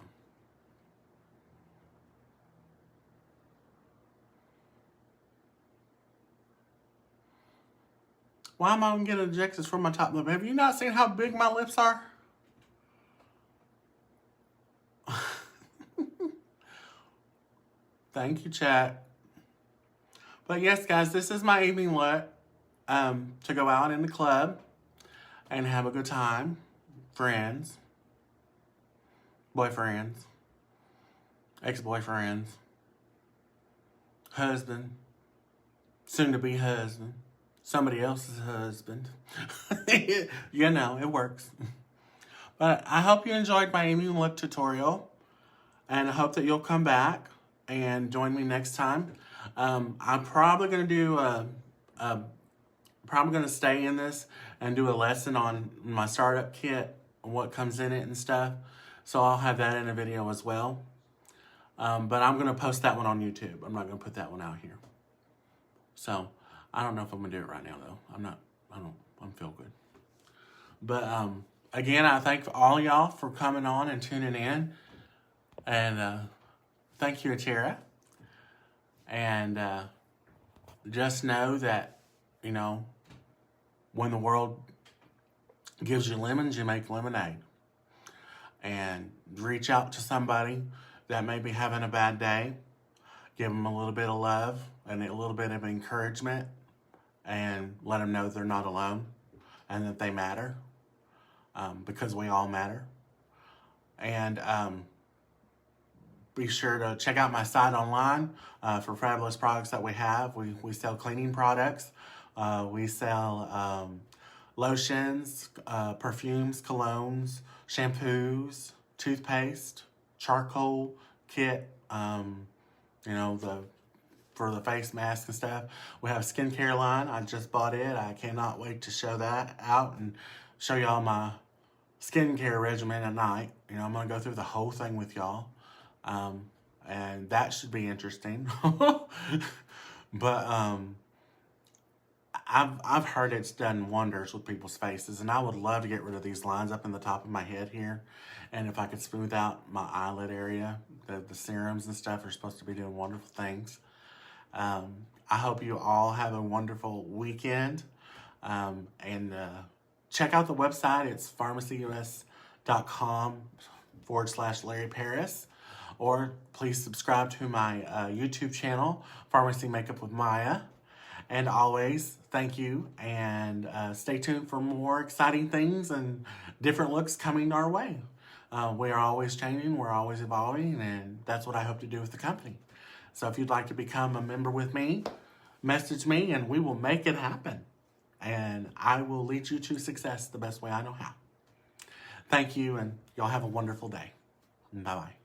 Why am I gonna get injections from my top lip? Have you not seen how big my lips are? Thank you, chat. But yes, guys, this is my evening look to go out in the club and have a good time. Friends, boyfriends, ex-boyfriends, husband, soon-to-be husband, somebody else's husband. You know, it works. But I hope you enjoyed my evening look tutorial, and I hope that you'll come back and join me next time. I'm probably going to do probably going to stay in this and do a lesson on my startup kit, what comes in it and stuff. So I'll have that in a video as well. But I'm going to post that one on YouTube. I'm not going to put that one out here. So I don't know if I'm going to do it right now, though. I'm feel good. But again, I thank all y'all for coming on and tuning in. And thank you, Atira. And just know that, you know, when the world gives you lemons, you make lemonade. And reach out to somebody that may be having a bad day. Give them a little bit of love and a little bit of encouragement. And let them know they're not alone and that they matter. Because we all matter. And be sure to check out my site online for fabulous products that we have. We sell cleaning products. We sell lotions, perfumes, colognes, shampoos, toothpaste, charcoal kit, you know, for the face mask and stuff. We have a skincare line. I just bought it. I cannot wait to show that out and show y'all my skincare regimen at night. You know, I'm going to go through the whole thing with y'all. And that should be interesting. But I've heard it's done wonders with people's faces, and I would love to get rid of these lines up in the top of my head here. And if I could smooth out my eyelid area, the serums and stuff are supposed to be doing wonderful things. I hope you all have a wonderful weekend. And check out the website. It's farmacyus.com/Larry Paris. Or please subscribe to my YouTube channel, Pharmacy Makeup with Maya. And always, thank you. And stay tuned for more exciting things and different looks coming our way. We are always changing. We're always evolving. And that's what I hope to do with the company. So if you'd like to become a member with me, message me and we will make it happen. And I will lead you to success the best way I know how. Thank you, and y'all have a wonderful day. Bye-bye.